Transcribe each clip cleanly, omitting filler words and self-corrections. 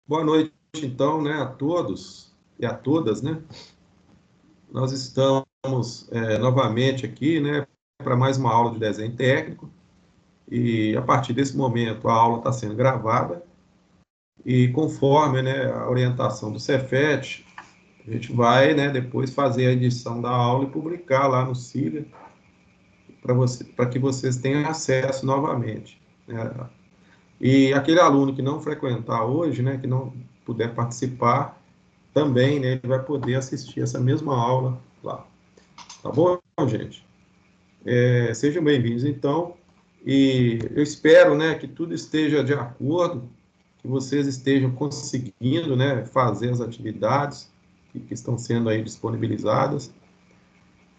Boa noite, então, né, a todos e a todas, né? Nós estamos novamente aqui, né, para mais uma aula de desenho técnico e a partir desse momento a aula está sendo gravada e conforme, né, a orientação do Cefet, a gente vai, né, depois fazer a edição da aula e publicar lá no Cília para que vocês tenham acesso novamente, né? E aquele aluno que não frequentar hoje, né, que não puder participar, também, né, ele vai poder assistir essa mesma aula lá. Tá bom, gente? Sejam bem-vindos, então, e eu espero, né, que tudo esteja de acordo, que vocês estejam conseguindo, né, fazer as atividades que estão sendo aí disponibilizadas,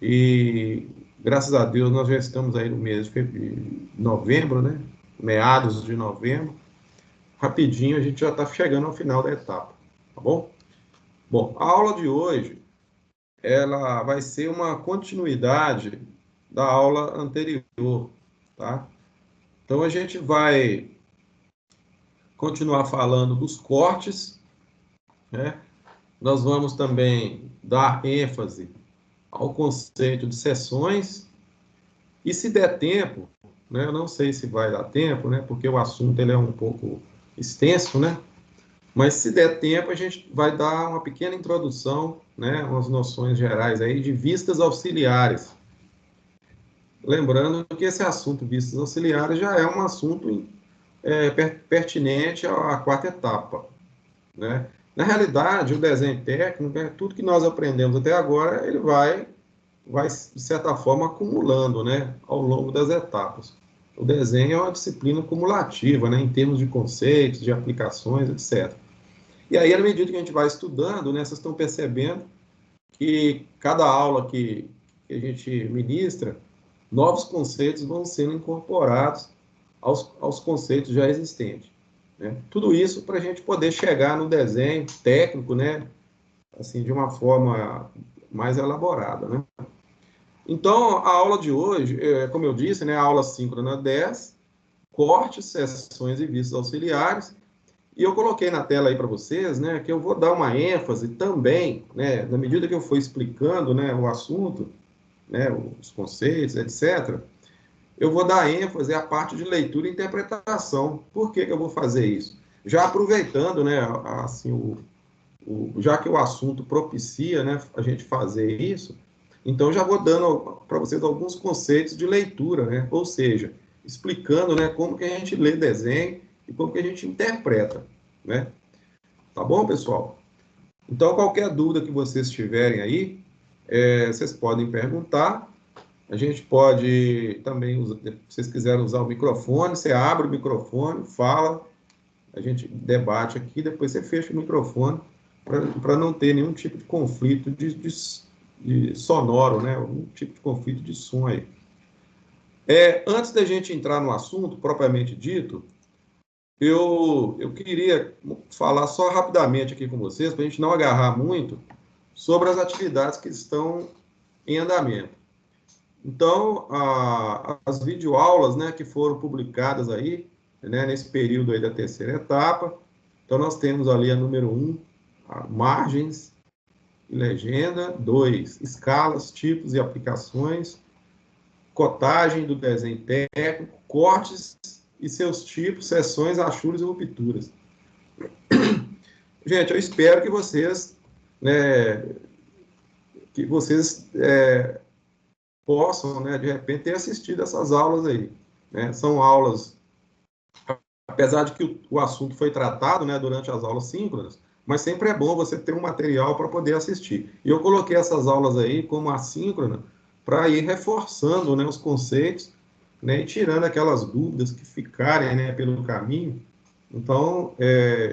e graças a Deus nós já estamos aí no mês de novembro, né, meados de novembro, rapidinho a gente já está chegando ao final da etapa, tá bom? Bom, a aula de hoje ela vai ser uma continuidade da aula anterior, tá? Então a gente vai continuar falando dos cortes, né? Nós vamos também dar ênfase ao conceito de seções e se der tempo, né? Eu não sei se vai dar tempo, né? Porque o assunto ele é um pouco extenso, né? Mas se der tempo a gente vai dar uma pequena introdução, né? Umas noções gerais aí de vistas auxiliares. Lembrando que esse assunto vistas auxiliares já é um assunto pertinente à quarta etapa, né? Na realidade, o desenho técnico, tudo que nós aprendemos até agora, ele vai, de certa forma, acumulando, né, ao longo das etapas. O desenho é uma disciplina cumulativa, né, em termos de conceitos, de aplicações, etc. E aí, à medida que a gente vai estudando, né, vocês estão percebendo que cada aula que a gente ministra, novos conceitos vão sendo incorporados aos conceitos já existentes, né? Tudo isso para a gente poder chegar no desenho técnico, né? Assim, de uma forma mais elaborada, né? Então, a aula de hoje, como eu disse, né, a aula síncrona 10, cortes, seções e vistas auxiliares. E eu coloquei na tela aí para vocês, né, que eu vou dar uma ênfase também, né, na medida que eu for explicando, né, o assunto, né, os conceitos, etc., eu vou dar ênfase à parte de leitura e interpretação. Por que que eu vou fazer isso? Já aproveitando, né, assim, já que o assunto propicia, né, a gente fazer isso, então já vou dando para vocês alguns conceitos de leitura, né, ou seja, explicando, né, como que a gente lê desenho e como que a gente interpreta, né? Tá bom, pessoal? Então, qualquer dúvida que vocês tiverem aí, vocês podem perguntar. A gente pode também, se vocês quiserem usar o microfone, você abre o microfone, fala, a gente debate aqui, depois você fecha o microfone para não ter nenhum tipo de conflito de sonoro, né? Algum tipo de conflito de som aí. Antes da gente entrar no assunto propriamente dito, eu queria falar só rapidamente aqui com vocês, para a gente não agarrar muito, sobre as atividades que estão em andamento. Então, as videoaulas, né, que foram publicadas aí, né, nesse período aí da terceira etapa, então nós temos ali a número 1, margens e legenda, 2, escalas, tipos e aplicações, cotagem do desenho técnico, cortes e seus tipos, seções, achuros e rupturas. Gente, eu espero que vocês, né, possam, né, de repente, ter assistido essas aulas aí, né? São aulas, apesar de que o assunto foi tratado, né, durante as aulas síncronas, mas sempre é bom você ter um material para poder assistir. E eu coloquei essas aulas aí como assíncrona para ir reforçando, né, os conceitos, né, e tirando aquelas dúvidas que ficarem, né, pelo caminho. Então,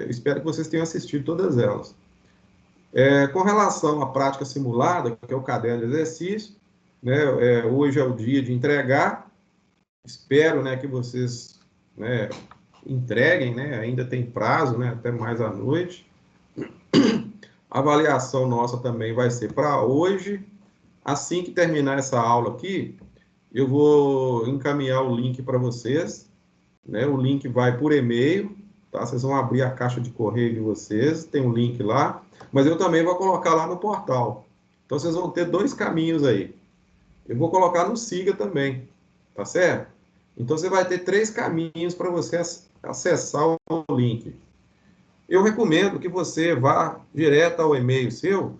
espero que vocês tenham assistido todas elas. Com relação à prática simulada, que é o caderno de exercício, né, hoje é o dia de entregar. Espero, né, que vocês, né, entreguem, né, ainda tem prazo, né, até mais à noite. A avaliação nossa também vai ser para hoje. Assim que terminar essa aula aqui, eu vou encaminhar o link para vocês, né? O link vai por e-mail. tá? Vocês vão abrir a caixa de correio de vocês, tem um link lá, mas eu também vou colocar lá no portal. Então, vocês vão ter dois caminhos aí. Eu vou colocar no Siga também, tá certo? Então, você vai ter três caminhos para você acessar o link. Eu recomendo que você vá direto ao e-mail seu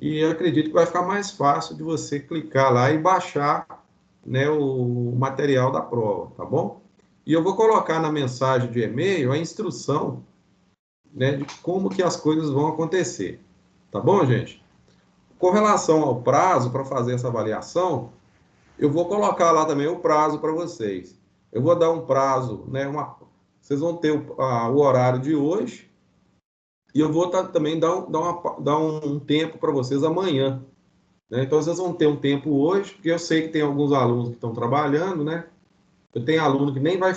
e eu acredito que vai ficar mais fácil de você clicar lá e baixar, né, o material da prova, tá bom? E eu vou colocar na mensagem de e-mail a instrução, né, de como que as coisas vão acontecer, tá bom, gente? Com relação ao prazo para fazer essa avaliação, eu vou colocar lá também o prazo para vocês. Eu vou dar um prazo, né, vocês vão ter o horário de hoje, e eu vou também dar um tempo para vocês amanhã, né? Então, vocês vão ter um tempo hoje, porque eu sei que tem alguns alunos que estão trabalhando, né? Eu tenho aluno que nem vai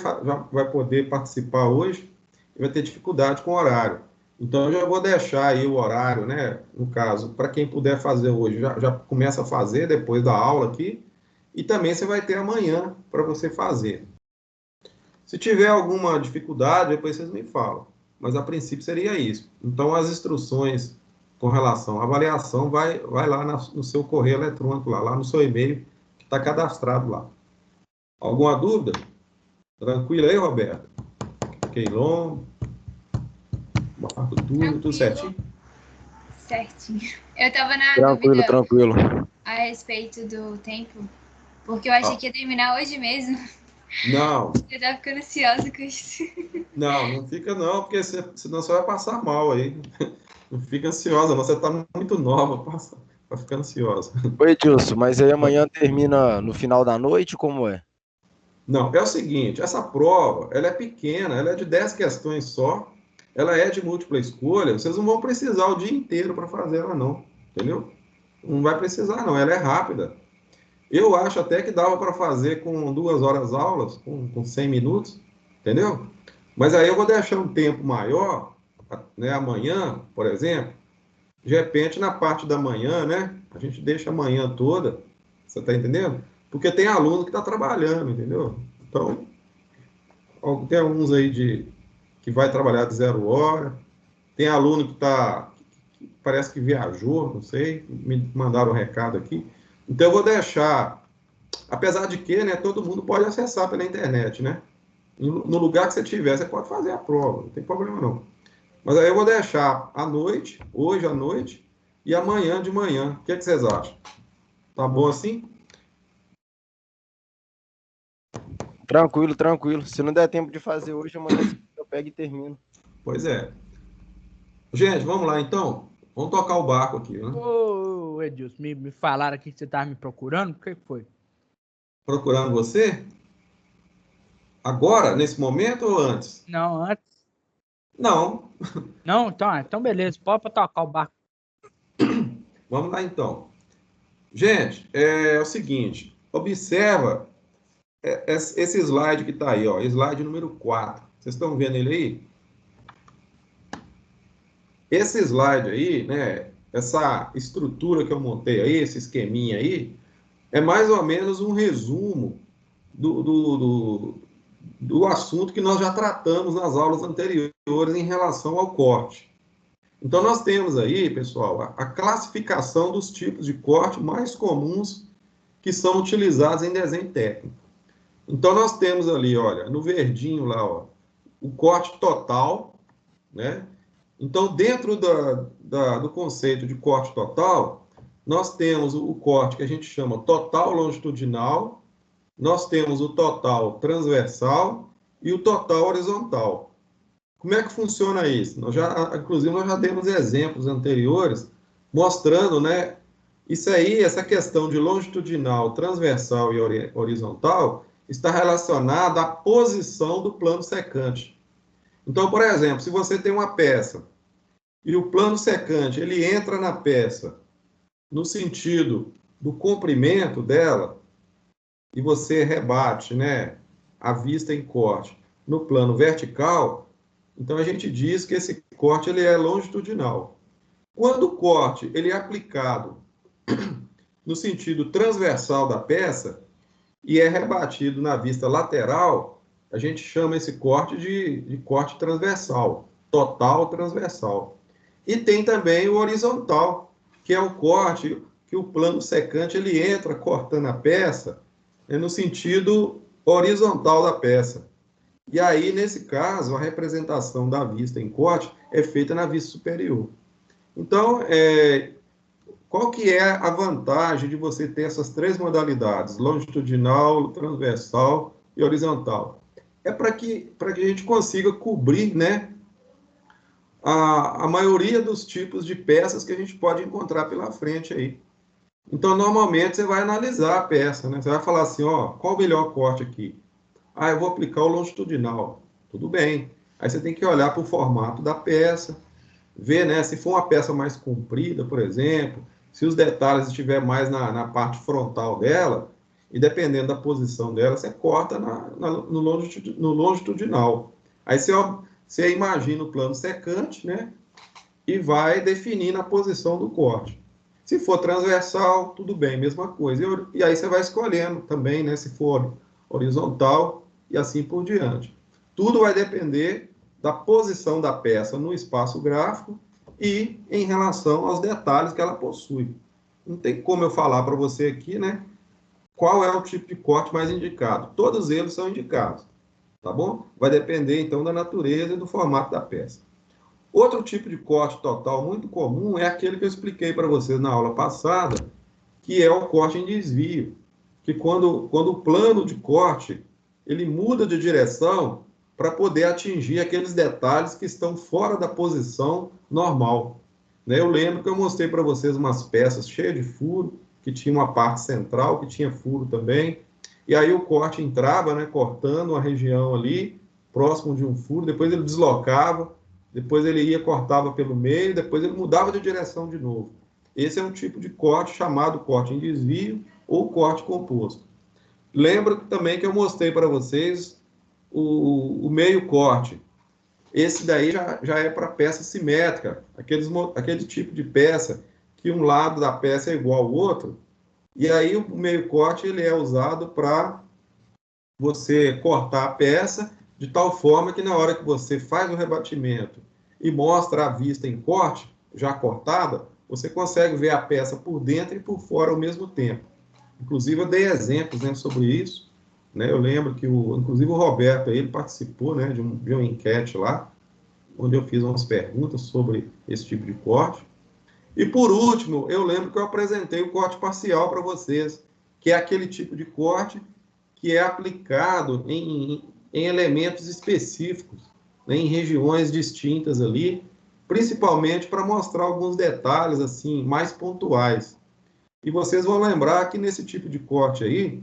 poder participar hoje e vai ter dificuldade com o horário. Então, eu já vou deixar aí o horário, né? No caso, para quem puder fazer hoje, já começa a fazer depois da aula aqui. E também você vai ter amanhã para você fazer. Se tiver alguma dificuldade, depois vocês me falam. Mas a princípio seria isso. Então, as instruções com relação à avaliação vai lá no seu correio eletrônico, lá no seu e-mail, que está cadastrado lá. Alguma dúvida? Tranquilo aí, Roberto? Keilon? Marco tudo certinho? Certinho. Eu estava na Tranquilo, dúvida tranquilo. a respeito do tempo, porque eu achei que ia terminar hoje mesmo. Não. Eu tava ficando ansiosa com isso. Não fica não, porque senão você vai passar mal aí. Não fica ansiosa, não. Você está muito nova para ficar ansiosa. Oi, Edilson, mas aí amanhã termina no final da noite, como é? Não, é o seguinte, essa prova, ela é pequena, ela é de 10 questões só, ela é de múltipla escolha, vocês não vão precisar o dia inteiro para fazer ela não, entendeu? Não vai precisar não, ela é rápida. Eu acho até que dava para fazer com 2 horas aulas, com 100 minutos, entendeu? Mas aí eu vou deixar um tempo maior, né, amanhã, por exemplo, de repente na parte da manhã, né, a gente deixa a manhã toda, você está entendendo? Porque tem aluno que está trabalhando, entendeu? Então, tem alguns aí que vai trabalhar de 0 hora, tem aluno que parece que viajou, não sei, me mandaram um recado aqui. Então, eu vou deixar, apesar de que, né, todo mundo pode acessar pela internet, né? No lugar que você tiver, você pode fazer a prova, não tem problema não. Mas aí eu vou deixar à noite, hoje à noite, e amanhã de manhã. O que, é que vocês acham? Tá bom assim? Tranquilo, tranquilo. Se não der tempo de fazer hoje, amanhã eu pego e termino. Pois é. Gente, vamos lá então? Vamos tocar o barco aqui, né? Ô, Edilson, me falaram aqui que você estava me procurando, o que foi? Procurando você? Agora, nesse momento ou antes? Não, antes. Não. Não, então beleza, pode tocar o barco. Vamos lá então. Gente, é o seguinte, observa esse slide que está aí, ó, slide número 4. Vocês estão vendo ele aí? Esse slide aí, né, essa estrutura que eu montei aí, esse esqueminha aí, é mais ou menos um resumo do assunto que nós já tratamos nas aulas anteriores em relação ao corte. Então, nós temos aí, pessoal, a classificação dos tipos de corte mais comuns que são utilizados em desenho técnico. Então, nós temos ali, olha, no verdinho lá, ó, o corte total, né? Então, dentro do conceito de corte total, nós temos o corte que a gente chama total longitudinal, nós temos o total transversal e o total horizontal. Como é que funciona isso? Inclusive, nós já temos exemplos anteriores mostrando, né? Isso aí, essa questão de longitudinal, transversal e horizontal está relacionada à posição do plano secante. Então, por exemplo, se você tem uma peça e o plano secante ele entra na peça no sentido do comprimento dela e você rebate, né, a vista em corte no plano vertical, então a gente diz que esse corte ele é longitudinal. Quando o corte ele é aplicado no sentido transversal da peça e é rebatido na vista lateral, a gente chama esse corte de corte transversal, total transversal. E tem também o horizontal, que é o corte que o plano secante ele entra cortando a peça no sentido horizontal da peça. E aí, nesse caso, a representação da vista em corte é feita na vista superior. Então, qual que é a vantagem de você ter essas três modalidades, longitudinal, transversal e horizontal? É para que a gente consiga cobrir, né, a maioria dos tipos de peças que a gente pode encontrar pela frente aí. Então, normalmente, você vai analisar a peça, né? Você vai falar assim, ó, qual o melhor corte aqui? Ah, eu vou aplicar o longitudinal. Tudo bem. Aí você tem que olhar para o formato da peça, ver, né, se for uma peça mais comprida, por exemplo, se os detalhes estiver mais na parte frontal dela, e dependendo da posição dela, você corta no longitudinal. Aí você imagina o plano secante, né, e vai definir na posição do corte. Se for transversal, tudo bem, mesma coisa. E aí você vai escolhendo também, né, se for horizontal e assim por diante. Tudo vai depender da posição da peça no espaço gráfico e em relação aos detalhes que ela possui. Não tem como eu falar para você aqui, né, qual é o tipo de corte mais indicado. Todos eles são indicados, tá bom? Vai depender, então, da natureza e do formato da peça. Outro tipo de corte total muito comum é aquele que eu expliquei para vocês na aula passada, que é o corte em desvio, que quando o plano de corte ele muda de direção para poder atingir aqueles detalhes que estão fora da posição normal. Né? Eu lembro que eu mostrei para vocês umas peças cheias de furo, que tinha uma parte central, que tinha furo também, e aí o corte entrava, né, cortando uma região ali, próximo de um furo, depois ele deslocava, depois ele ia, cortava pelo meio, depois ele mudava de direção de novo. Esse é um tipo de corte chamado corte em desvio ou corte composto. Lembro também que eu mostrei para vocês o meio corte. Esse daí já é para peça simétrica, aquele tipo de peça que um lado da peça é igual ao outro, e aí o meio corte ele é usado para você cortar a peça de tal forma que na hora que você faz o rebatimento e mostra a vista em corte, já cortada, você consegue ver a peça por dentro e por fora ao mesmo tempo. Inclusive, eu dei exemplos, né, sobre isso. Né? Eu lembro que, inclusive, o Roberto ele participou, né, de uma enquete lá, onde eu fiz umas perguntas sobre esse tipo de corte. E, por último, eu lembro que eu apresentei o corte parcial para vocês, que é aquele tipo de corte que é aplicado em elementos específicos, né, em regiões distintas ali, principalmente para mostrar alguns detalhes assim mais pontuais. E vocês vão lembrar que nesse tipo de corte aí,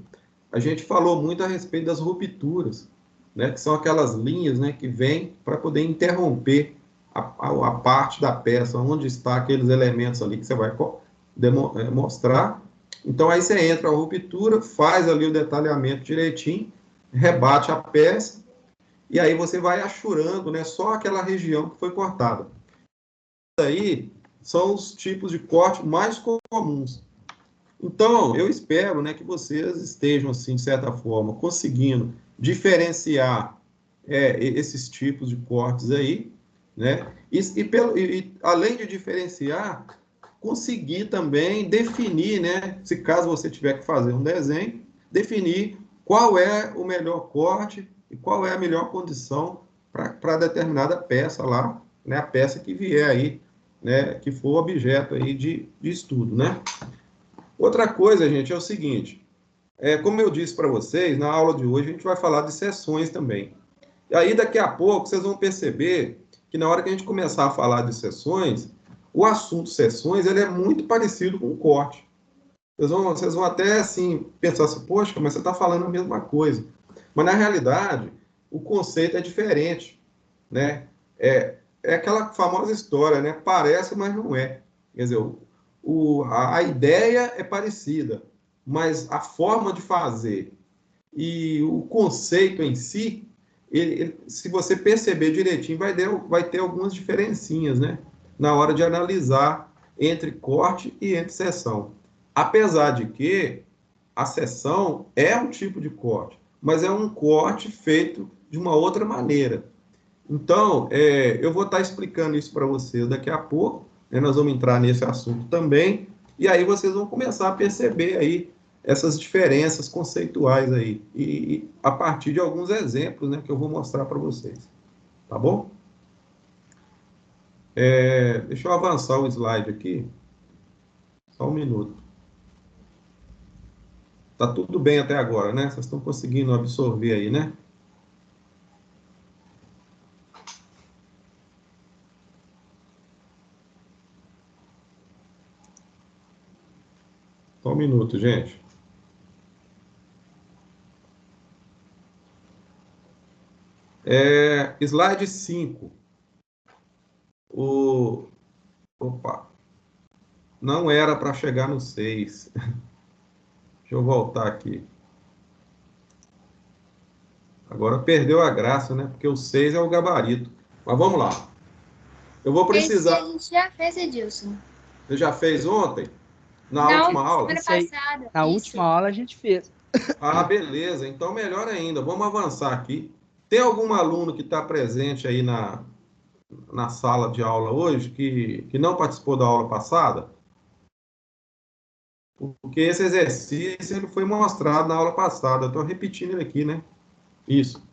a gente falou muito a respeito das rupturas, né, que são aquelas linhas, né, que vêm para poder interromper a parte da peça, onde está aqueles elementos ali que você vai mostrar. Então, aí você entra a ruptura, faz ali o detalhamento direitinho, rebate a peça, e aí você vai achurando, né, só aquela região que foi cortada. Aí são os tipos de corte mais comuns. Então, eu espero, né, que vocês estejam, assim, de certa forma, conseguindo diferenciar esses tipos de cortes aí, né? E além de diferenciar, conseguir também definir, né, se caso você tiver que fazer um desenho, definir qual é o melhor corte e qual é a melhor condição para determinada peça lá, né, a peça que vier aí, né, que for objeto aí de estudo, né? Outra coisa, gente, é o seguinte, como eu disse para vocês, na aula de hoje a gente vai falar de seções também. E aí, daqui a pouco, vocês vão perceber que na hora que a gente começar a falar de seções, o assunto seções ele é muito parecido com o corte. Vocês vão até assim pensar assim, poxa, mas você está falando a mesma coisa. Mas na realidade, o conceito é diferente, né? É aquela famosa história, né? Parece, mas não é. Quer dizer, a ideia é parecida, mas a forma de fazer e o conceito em si, se você perceber direitinho, vai ter algumas diferencinhas, né? Na hora de analisar entre corte e entre seção. Apesar de que a seção é um tipo de corte, mas é um corte feito de uma outra maneira. Então, eu vou estar explicando isso para vocês daqui a pouco, né? Nós vamos entrar nesse assunto também, e aí vocês vão começar a perceber aí essas diferenças conceituais aí, e a partir de alguns exemplos, né, que eu vou mostrar para vocês. Tá bom? Deixa eu avançar o slide aqui. Só um minuto. Tá tudo bem até agora, né? Vocês estão conseguindo absorver aí, né? Só um minuto, gente. Slide 5. Opa. Não era para chegar no 6. Deixa eu voltar aqui. Agora perdeu a graça, né? Porque o 6 é o gabarito. Mas vamos lá. Eu vou precisar... Esse a gente já fez, Edilson. Você já fez ontem? Na última aula? Semana Isso aí, passada. na Isso. última aula a gente fez. Ah, beleza. Então, melhor ainda. Vamos avançar aqui. Tem algum aluno que está presente aí na sala de aula hoje que não participou da aula passada? Porque esse exercício ele foi mostrado na aula passada. Estou repetindo ele aqui, né? Isso.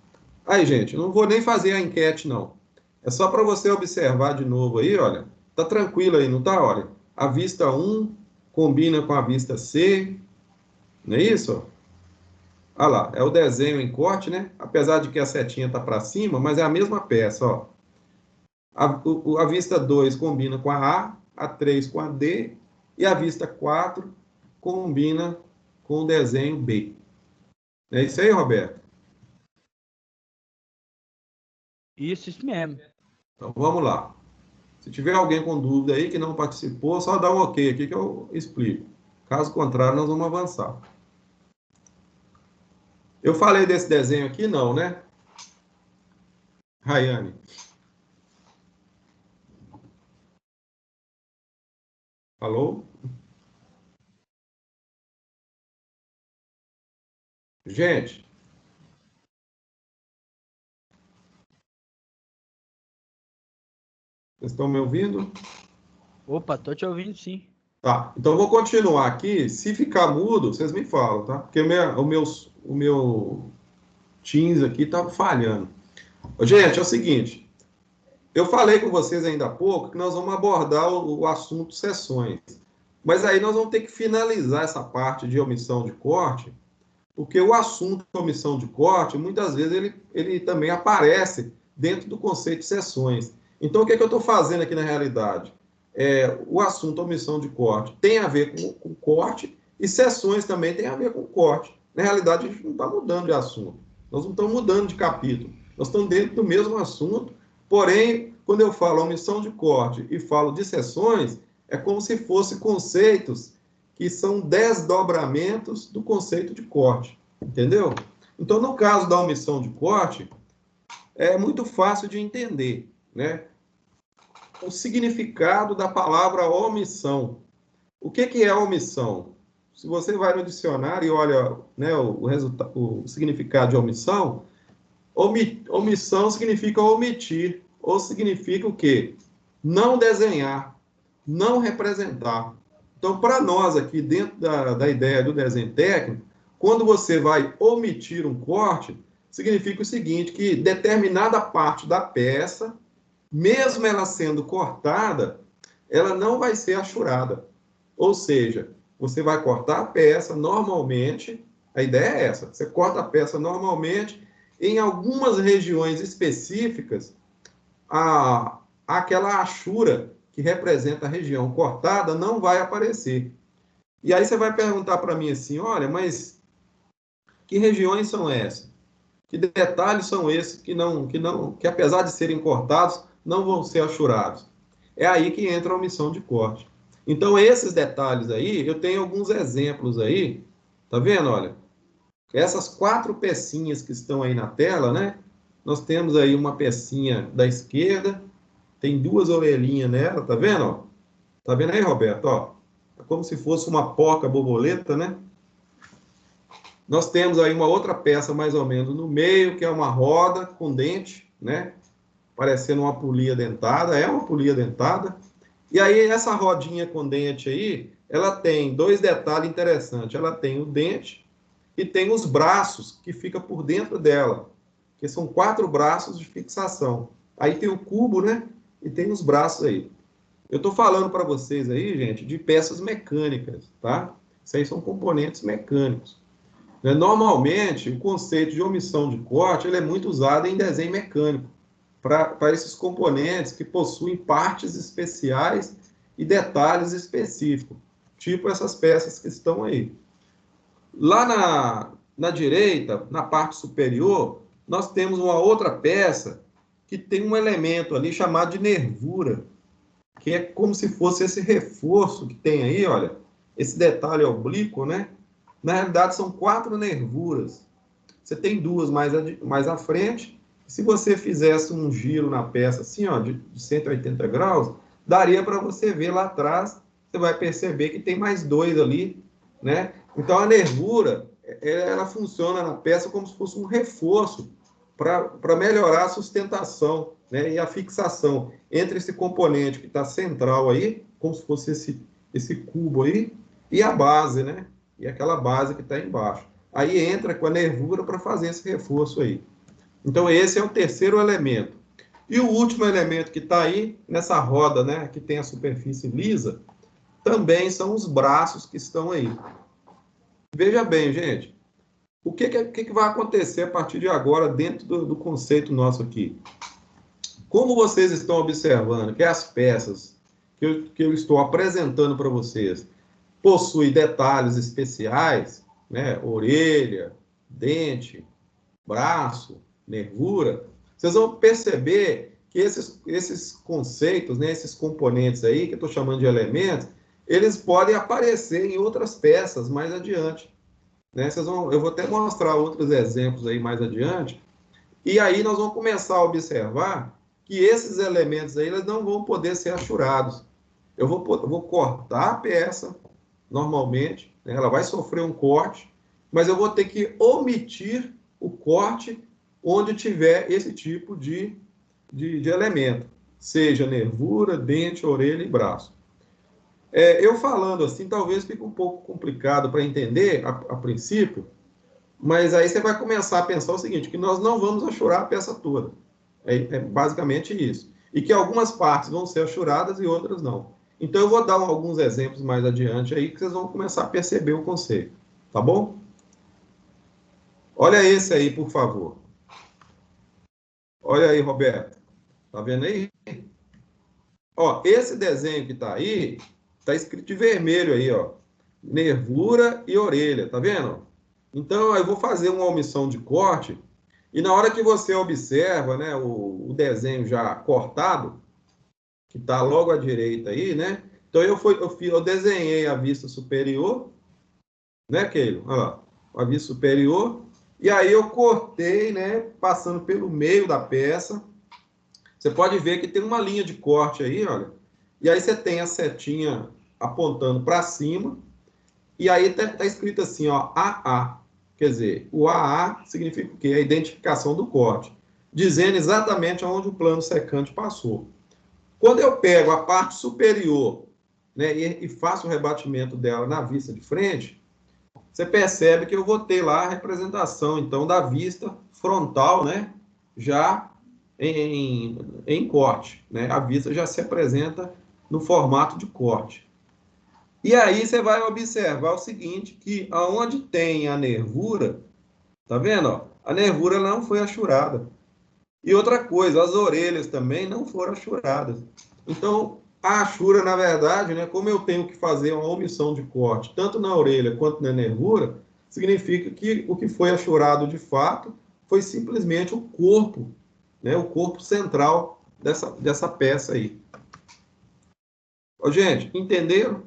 Aí, gente, não vou nem fazer a enquete, não. É só para você observar de novo aí, olha. Tá tranquilo aí, não tá? Olha, a vista 1 combina com a vista C, não é isso? Olha lá, é o desenho em corte, né? Apesar de que a setinha tá para cima, mas é a mesma peça, ó. A vista 2 combina com a 3 com a D, e a vista 4 combina com o desenho B. É isso aí, Roberto? Isso mesmo. Então, vamos lá. Se tiver alguém com dúvida aí que não participou, só dá um ok aqui que eu explico. Caso contrário, nós vamos avançar. Eu falei desse desenho aqui? Não, né? Rayane. Alô? Gente, vocês estão me ouvindo? Opa, tô te ouvindo sim. Tá, então eu vou continuar aqui. Se ficar mudo, vocês me falam, tá? Porque o meu Teams aqui tá falhando. Gente, é o seguinte. Eu falei com vocês ainda há pouco que nós vamos abordar o assunto sessões. Mas aí nós vamos ter que finalizar essa parte de omissão de corte, porque o assunto de omissão de corte, muitas vezes, ele também aparece dentro do conceito de sessões. Então, o que é que eu estou fazendo aqui na realidade? O assunto omissão de corte tem a ver com corte e sessões também tem a ver com corte. Na realidade, a gente não está mudando de assunto. Nós não estamos mudando de capítulo. Nós estamos dentro do mesmo assunto, porém, quando eu falo omissão de corte e falo de sessões, é como se fossem conceitos que são desdobramentos do conceito de corte, entendeu? Então, no caso da omissão de corte, é muito fácil de entender, né? O significado da palavra omissão. O que é omissão? Se você vai no dicionário e olha, né, o significado de omissão, omissão significa omitir, ou significa o quê? Não desenhar, não representar. Então, para nós aqui, dentro da ideia do desenho técnico, quando você vai omitir um corte, significa o seguinte, que determinada parte da peça, mesmo ela sendo cortada, ela não vai ser achurada. Ou seja, você vai cortar a peça normalmente, a ideia é essa, você corta a peça normalmente, em algumas regiões específicas, aquela achura que representa a região cortada não vai aparecer. E aí você vai perguntar para mim assim, olha, mas que regiões são essas? Que detalhes são esses que apesar de serem cortados, não vão ser achurados? É aí que entra a omissão de corte. Então, esses detalhes aí, eu tenho alguns exemplos aí, tá vendo? Olha, essas 4 pecinhas que estão aí na tela, né? Nós temos aí uma pecinha da esquerda, tem 2 orelhinhas nela, tá vendo? Tá vendo aí, Roberto? Ó, é como se fosse uma porca borboleta, né? Nós temos aí uma outra peça mais ou menos no meio, que é uma roda com dente, né? Parecendo uma polia dentada, é uma polia dentada. E aí essa rodinha com dente aí, ela tem dois detalhes interessantes. Ela tem o dente e tem os braços que fica por dentro dela, que são 4 braços de fixação. Aí tem o cubo, né? E tem os braços aí. Eu estou falando para vocês aí, gente, de peças mecânicas, tá? Isso aí são componentes mecânicos. Normalmente, o conceito de omissão de corte ele é muito usado em desenho mecânico, para esses componentes que possuem partes especiais e detalhes específicos, tipo essas peças que estão aí. Lá na direita, na parte superior, nós temos uma outra peça que tem um elemento ali chamado de nervura, que é como se fosse esse reforço que tem aí, olha, esse detalhe oblíquo, né? Na realidade, são 4 nervuras. Você tem 2 mais à frente. Se você fizesse um giro na peça assim, ó, de 180 graus, daria para você ver lá atrás, você vai perceber que tem mais 2 ali, né? Então, a nervura, ela funciona na peça como se fosse um reforço para melhorar a sustentação, né, e a fixação entre esse componente que está central aí, como se fosse esse cubo aí, e a base, né? E aquela base que está embaixo. Aí entra com a nervura para fazer esse reforço aí. Então, esse é o terceiro elemento. E o último elemento que está aí, nessa roda, né, que tem a superfície lisa, também são os braços que estão aí. Veja bem, gente, o que vai acontecer a partir de agora dentro do conceito nosso aqui? Como vocês estão observando que as peças que eu estou apresentando para vocês possuem detalhes especiais, né? Orelha, dente, braço, nervura, vocês vão perceber que esses conceitos, né, esses componentes aí, que eu estou chamando de elementos, eles podem aparecer em outras peças mais adiante. Né? Eu vou até mostrar outros exemplos aí mais adiante, e aí nós vamos começar a observar que esses elementos aí eles não vão poder ser achurados. Eu vou cortar a peça, normalmente, né? Ela vai sofrer um corte, mas eu vou ter que omitir o corte onde tiver esse tipo de elemento, seja nervura, dente, orelha e braço. Eu falando assim, talvez fique um pouco complicado para entender a princípio, mas aí você vai começar a pensar o seguinte, que nós não vamos achurar a peça toda. É basicamente isso. E que algumas partes vão ser achuradas e outras não. Então, eu vou dar alguns exemplos mais adiante aí, que vocês vão começar a perceber o conceito. Tá bom? Olha esse aí, por favor. Olha aí, Roberto. Tá vendo aí? Ó, esse desenho que tá aí, tá escrito de vermelho aí, ó. Nervura e orelha, tá vendo? Então, eu vou fazer uma omissão de corte, e na hora que você observa, né, o desenho já cortado, que está logo à direita aí, né? Então, eu desenhei a vista superior, né, Keilo? Olha lá, a vista superior, e aí eu cortei, né, passando pelo meio da peça. Você pode ver que tem uma linha de corte aí, olha, e aí você tem a setinha apontando para cima, e aí tá escrito assim, ó, AA. Quer dizer, o AA significa o quê? A identificação do corte, dizendo exatamente onde o plano secante passou. Quando eu pego a parte superior, né, e faço o rebatimento dela na vista de frente, você percebe que eu vou ter lá a representação, então, da vista frontal, né, já em corte. Né? A vista já se apresenta no formato de corte. E aí você vai observar o seguinte, que aonde tem a nervura, tá vendo? Ó, a nervura não foi achurada. E outra coisa, as orelhas também não foram achuradas. Então, a achura, na verdade, né, como eu tenho que fazer uma omissão de corte, tanto na orelha quanto na nervura, significa que o que foi achurado de fato foi simplesmente o corpo, né, o corpo central dessa peça aí. Ô, gente, entenderam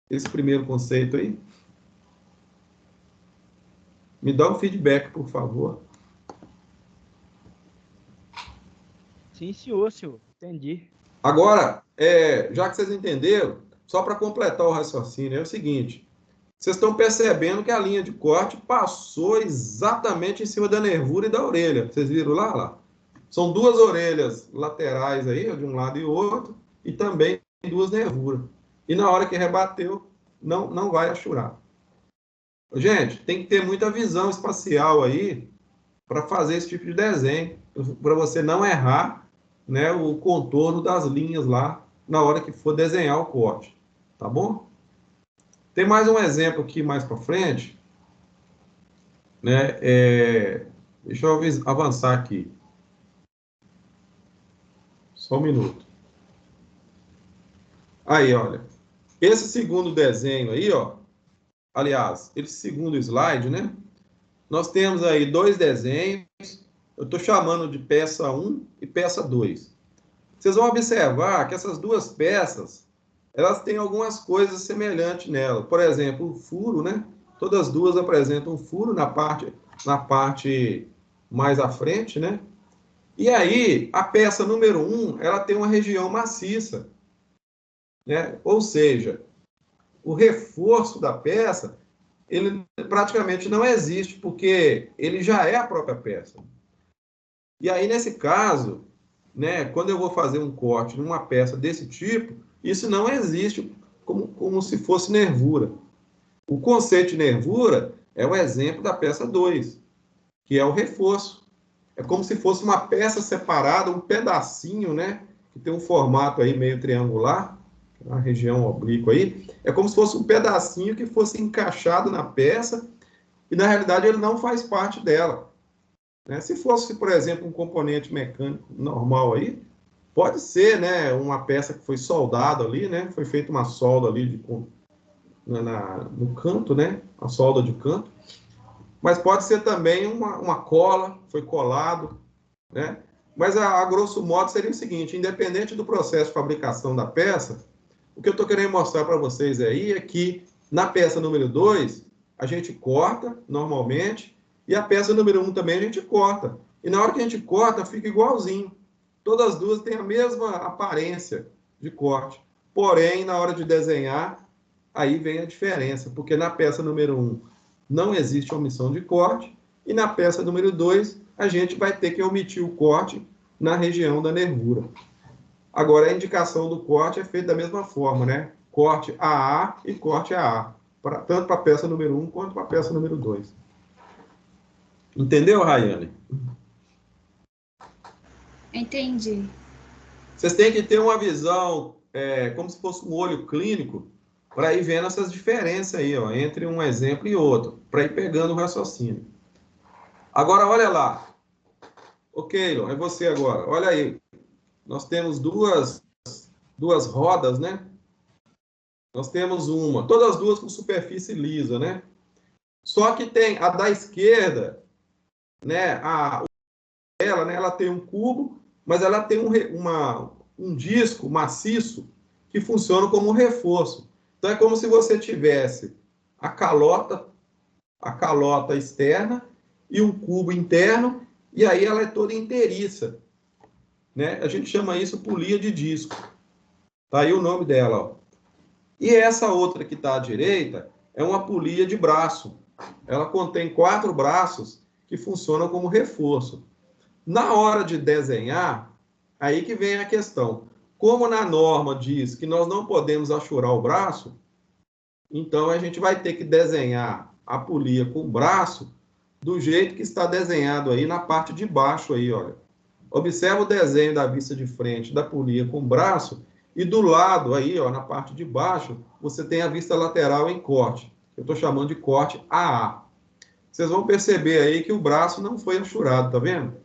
esse primeiro conceito aí? Me dá um feedback, por favor. Sim, senhor. Entendi. Agora, já que vocês entenderam, só para completar o raciocínio, é o seguinte: vocês estão percebendo que a linha de corte passou exatamente em cima da nervura e da orelha. Vocês viram lá? São duas orelhas laterais aí, de um lado e outro, e também duas nervuras. E na hora que rebateu, não vai achurar. Gente, tem que ter muita visão espacial aí para fazer esse tipo de desenho, para você não errar, né, o contorno das linhas lá na hora que for desenhar o corte. Tá bom? Tem mais um exemplo aqui mais para frente, né? Deixa eu avançar aqui. Só um minuto. Aí, olha. Esse segundo desenho aí, ó. Aliás, esse segundo slide, né? Nós temos aí dois desenhos. Eu estou chamando de peça 1 e peça 2. Vocês vão observar que essas duas peças, elas têm algumas coisas semelhantes nela. Por exemplo, o furo, né? Todas as duas apresentam um furo na parte mais à frente, né? E aí, a peça número 1, ela tem uma região maciça, né? Ou seja, o reforço da peça, ele praticamente não existe, porque ele já é a própria peça. E aí, nesse caso, né, quando eu vou fazer um corte numa peça desse tipo, isso não existe como se fosse nervura. O conceito de nervura é o exemplo da peça 2, que é o reforço. É como se fosse uma peça separada, um pedacinho, né? Que tem um formato aí meio triangular, na região oblíqua aí. É como se fosse um pedacinho que fosse encaixado na peça e, na realidade, ele não faz parte dela. Né? Se fosse, por exemplo, um componente mecânico normal aí, pode ser, né, uma peça que foi soldada ali, né? Foi feita uma solda ali no canto, né? A solda de canto. Mas pode ser também uma cola, foi colado, né? Mas, a grosso modo, seria o seguinte, independente do processo de fabricação da peça, o que eu estou querendo mostrar para vocês aí é que, na peça número 2, a gente corta, normalmente, e a peça número 1 também a gente corta. E na hora que a gente corta, fica igualzinho. Todas as duas têm a mesma aparência de corte. Porém, na hora de desenhar, aí vem a diferença, porque na peça número 1, não existe omissão de corte, e na peça número 2, a gente vai ter que omitir o corte na região da nervura. Agora, a indicação do corte é feita da mesma forma, né? Corte AA e corte AA, tanto para a peça número 1 quanto para a peça número 2. Entendeu, Rayane? Entendi. Vocês têm que ter uma visão, como se fosse um olho clínico, para ir vendo essas diferenças aí, ó, entre um exemplo e outro, para ir pegando o raciocínio. Agora, olha lá. Ok, é você agora. Olha aí. Nós temos duas rodas, né? Nós temos uma. Todas as duas com superfície lisa, né? Só que tem a da esquerda, né? Ela tem um cubo, mas ela tem um disco maciço que funciona como um reforço. Então, é como se você tivesse a calota externa e um cubo interno, e aí ela é toda inteiriça. Né? A gente chama isso polia de disco. Tá aí o nome dela. Ó. E essa outra que está à direita é uma polia de braço. Ela contém 4 braços que funcionam como reforço. Na hora de desenhar, aí que vem a questão. Como na norma diz que nós não podemos achurar o braço, então a gente vai ter que desenhar a polia com o braço do jeito que está desenhado aí na parte de baixo aí, olha. Observa o desenho da vista de frente da polia com o braço e do lado aí, ó, na parte de baixo, você tem a vista lateral em corte. Eu estou chamando de corte AA. Vocês vão perceber aí que o braço não foi achurado, tá vendo?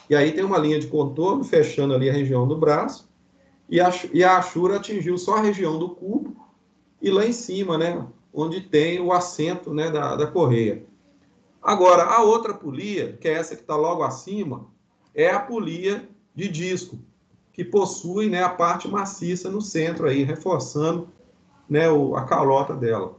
E aí tem uma linha de contorno fechando ali a região do braço e a achura atingiu só a região do cubo e lá em cima, né, onde tem o assento, né, da correia. Agora, a outra polia, que é essa que está logo acima, é a polia de disco, que possui, né, a parte maciça no centro aí, reforçando, né, a calota dela.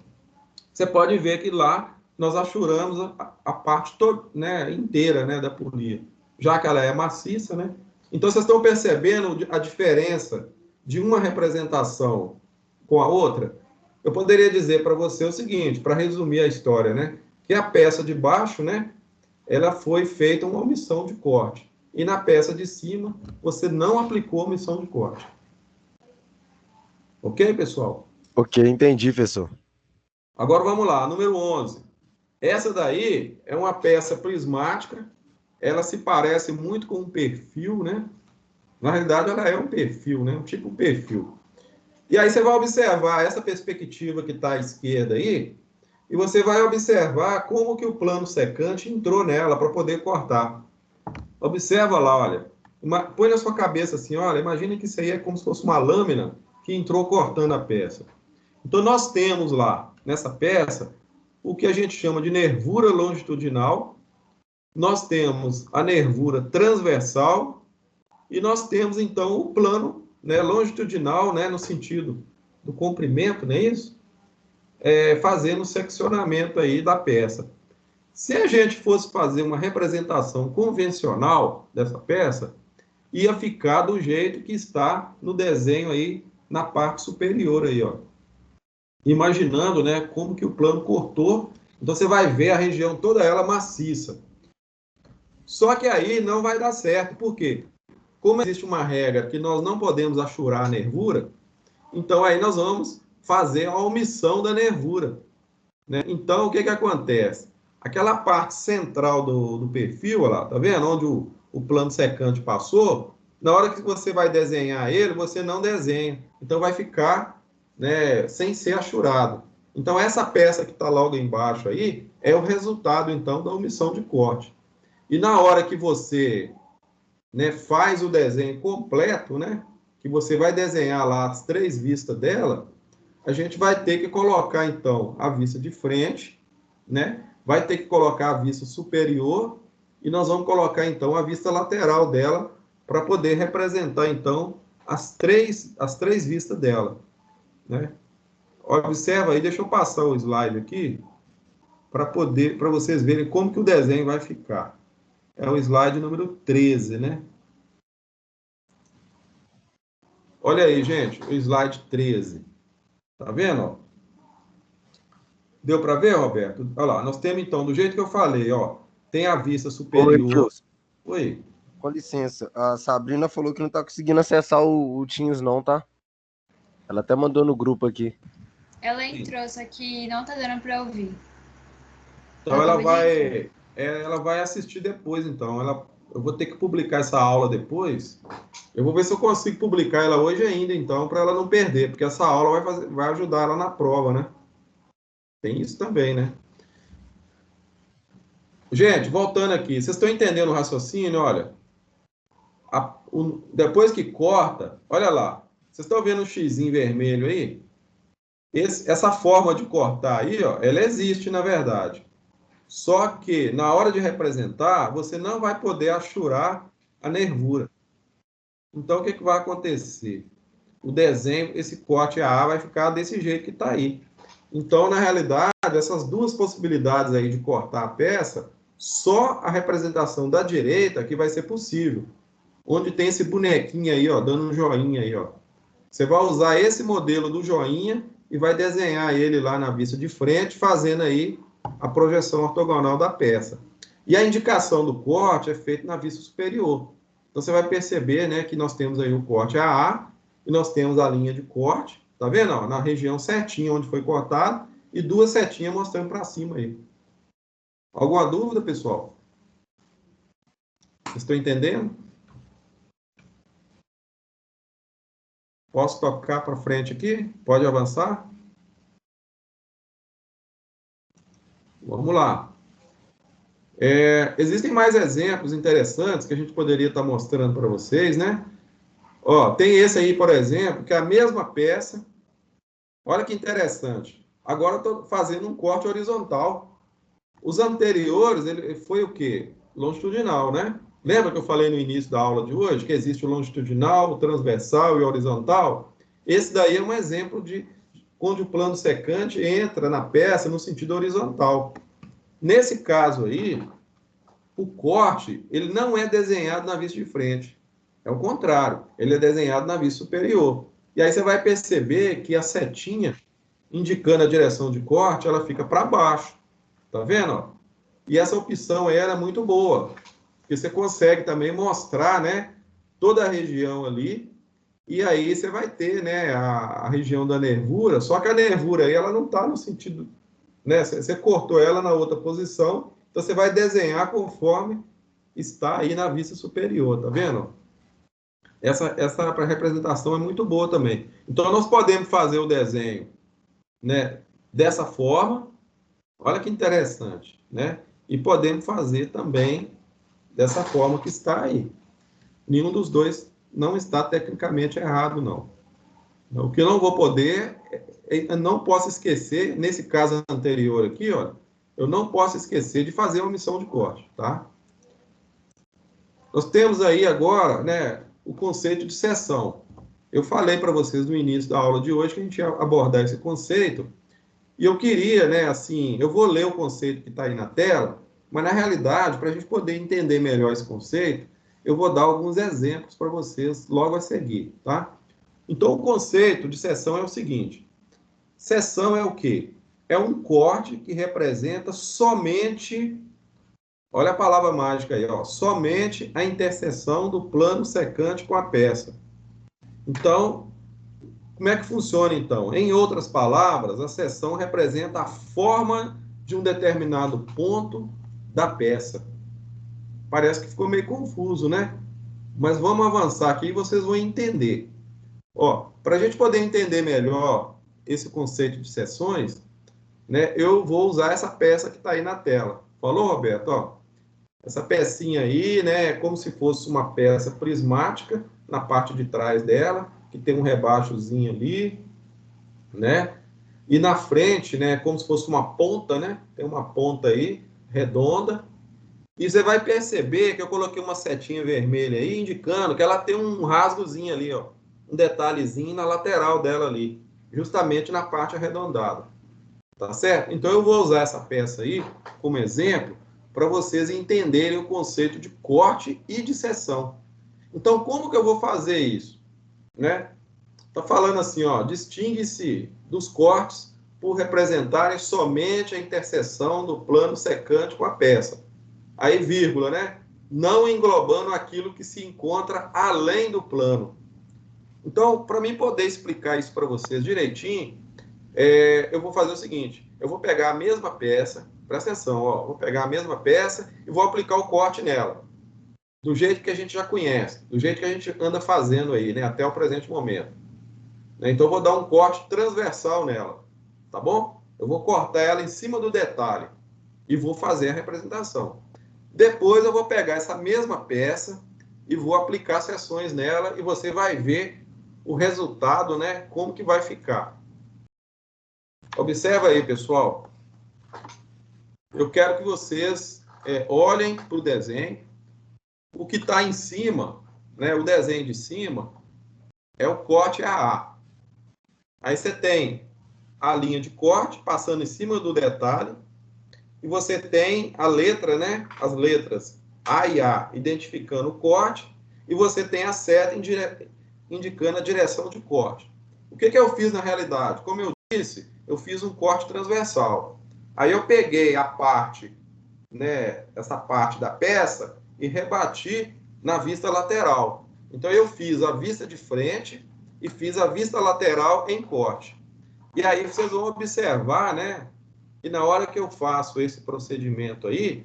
Você pode ver que lá nós achuramos a parte né, inteira, né, da polia, já que ela é maciça, né? Então, vocês estão percebendo a diferença de uma representação com a outra? eu poderia dizer para você o seguinte, para resumir a história, né? Que a peça de baixo, né? Ela foi feita uma omissão de corte. E na peça de cima, você não aplicou omissão de corte. Ok, pessoal? Ok, entendi, professor. Agora vamos lá, número 11. Essa daí é uma peça prismática, ela se parece muito com um perfil, né? Na realidade, ela é um perfil, né? Um tipo de perfil. E aí você vai observar essa perspectiva que está à esquerda aí, e você vai observar como que o plano secante entrou nela para poder cortar. Observa lá, olha. Põe na sua cabeça assim, olha, imagine que isso aí é como se fosse uma lâmina que entrou cortando a peça. Então, nós temos lá, nessa peça, o que a gente chama de nervura longitudinal, nós temos a nervura transversal e nós temos, então, o plano, né, longitudinal, né, no sentido do comprimento, não é isso? Fazendo o seccionamento aí da peça. Se a gente fosse fazer uma representação convencional dessa peça, ia ficar do jeito que está no desenho aí, na parte superior aí, ó. Imaginando, né, como que o plano cortou. Então, você vai ver a região toda ela maciça. Só que aí não vai dar certo. Por quê? Como existe uma regra que nós não podemos achurar a nervura, então aí nós vamos fazer a omissão da nervura, né? Então, o que que acontece? Aquela parte central do perfil, olha lá, tá vendo? Onde o plano secante passou, na hora que você vai desenhar ele, você não desenha. Então, vai ficar, né, sem ser achurado. Então, essa peça que está logo embaixo aí é o resultado, então, da omissão de corte. E na hora que você, né, faz o desenho completo, né, que você vai desenhar lá as 3 vistas dela, a gente vai ter que colocar, então, a vista de frente, né, vai ter que colocar a vista superior e nós vamos colocar, então, a vista lateral dela para poder representar, então, as três vistas dela, né? Observa aí, deixa eu passar o slide aqui para vocês verem como que o desenho vai ficar. É o slide número 13, né? Olha aí, gente, o slide 13. Tá vendo? Deu para ver, Roberto? Olha lá, nós temos então, do jeito que eu falei, ó, tem a vista Oi, superior. Gilson. Oi. Com licença, a Sabrina falou que não tá conseguindo acessar o Teams não, tá? Ela até mandou no grupo aqui. Ela entrou, só que não tá dando pra ouvir. Então Acabou de entrar. ela vai assistir depois, então. Eu vou ter que publicar essa aula depois. Eu vou ver se eu consigo publicar ela hoje ainda, então, para ela não perder, porque essa aula vai ajudar ela na prova, né? Tem isso também, né? Gente, voltando aqui, vocês estão entendendo o raciocínio? Olha, depois que corta, olha lá, vocês estão vendo o xizinho vermelho aí? Essa forma de cortar aí, ó, ela existe na verdade. Só que na hora de representar, você não vai poder achurar a nervura. Então, o que vai acontecer? O desenho, esse corte AA vai ficar desse jeito que está aí. Então, na realidade, essas duas possibilidades aí de cortar a peça, só a representação da direita que vai ser possível. Onde tem esse bonequinho aí, ó, dando um joinha aí, ó. Você vai usar esse modelo do joinha e vai desenhar ele lá na vista de frente, fazendo aí a projeção ortogonal da peça. E a indicação do corte é feita na vista superior. Então, você vai perceber, né, que nós temos aí o corte AA e nós temos a linha de corte, tá vendo? Ó, na região certinha onde foi cortado e 2 setinhas mostrando para cima aí. Alguma dúvida, pessoal? Vocês estão entendendo? Posso tocar para frente aqui? Pode avançar? Vamos lá. Existem mais exemplos interessantes que a gente poderia estar mostrando para vocês, né? Ó, tem esse aí, por exemplo, que é a mesma peça. Olha que interessante. Agora eu estou fazendo um corte horizontal. Os anteriores, ele foi o quê? Longitudinal, né? Lembra que eu falei no início da aula de hoje que existe o longitudinal, o transversal e o horizontal? Esse daí é um exemplo de onde o plano secante entra na peça no sentido horizontal. Nesse caso aí, o corte, ele não é desenhado na vista de frente. É o contrário, ele é desenhado na vista superior. E aí você vai perceber que a setinha, indicando a direção de corte, ela fica para baixo. Tá vendo? Ó? E essa opção aí é muito boa, porque você consegue também mostrar, né, toda a região ali, e aí você vai ter, né, a região da nervura, só que a nervura aí, ela não está no sentido, né, você cortou ela na outra posição, então você vai desenhar conforme está aí na vista superior, tá vendo? Essa representação é muito boa também. Então, nós podemos fazer o desenho, né, dessa forma, olha que interessante, né? E podemos fazer também dessa forma que está aí. Nenhum dos dois não está tecnicamente errado, não. O que eu não vou poder, eu não posso esquecer, nesse caso anterior aqui, ó, eu não posso esquecer de fazer a omissão de corte, tá? Nós temos aí agora, né, o conceito de seção. Eu falei para vocês no início da aula de hoje que a gente ia abordar esse conceito, e eu queria, né, assim, eu vou ler o conceito que está aí na tela, mas na realidade, para a gente poder entender melhor esse conceito, eu vou dar alguns exemplos para vocês logo a seguir, tá? Então, o conceito de seção é o seguinte: seção é o quê? É um corte que representa somente, olha a palavra mágica aí, ó, somente a interseção do plano secante com a peça. Então, como é que funciona, então? Em outras palavras, a seção representa a forma de um determinado ponto da peça. Parece que ficou meio confuso, né? Mas vamos avançar aqui e vocês vão entender. Ó, para a gente poder entender melhor esse conceito de seções, né, eu vou usar essa peça que está aí na tela. Falou, Roberto? Ó, essa pecinha aí, né, é como se fosse uma peça prismática na parte de trás dela, que tem um rebaixozinho ali, né? E na frente, né, como se fosse uma ponta, né? Tem uma ponta aí, redonda. E você vai perceber que eu coloquei uma setinha vermelha aí, indicando que ela tem um rasgozinho ali, ó. Um detalhezinho na lateral dela ali, justamente na parte arredondada. Tá certo? Então eu vou usar essa peça aí como exemplo para vocês entenderem o conceito de corte e de seção. Então, como que eu vou fazer isso? Né? Tá falando assim, ó, distingue-se dos cortes por representarem somente a interseção do plano secante com a peça. Aí, vírgula, né? Não englobando aquilo que se encontra além do plano. Então, para mim poder explicar isso para vocês direitinho, eu vou fazer o seguinte, eu vou pegar a mesma peça, presta atenção, ó, vou pegar a mesma peça e vou aplicar o corte nela, do jeito que a gente já conhece, do jeito que a gente anda fazendo aí, né, até o presente momento. Então, eu vou dar um corte transversal nela, tá bom? Eu vou cortar ela em cima do detalhe e vou fazer a representação. Depois, eu vou pegar essa mesma peça e vou aplicar seções nela e você vai ver o resultado, né? Como que vai ficar. Observa aí, pessoal. Eu quero que vocês olhem para o desenho. O que está em cima, né? O desenho de cima é o corte AA. Aí você tem a linha de corte passando em cima do detalhe e você tem a letra, né? As letras A e A identificando o corte e você tem a seta indicando a direção de corte. O que eu fiz na realidade? Como eu disse, eu fiz um corte transversal. Aí eu peguei a parte, né? Essa parte da peça e rebati na vista lateral. Então eu fiz a vista de frente e fiz a vista lateral em corte. E aí vocês vão observar, né? E na hora que eu faço esse procedimento aí,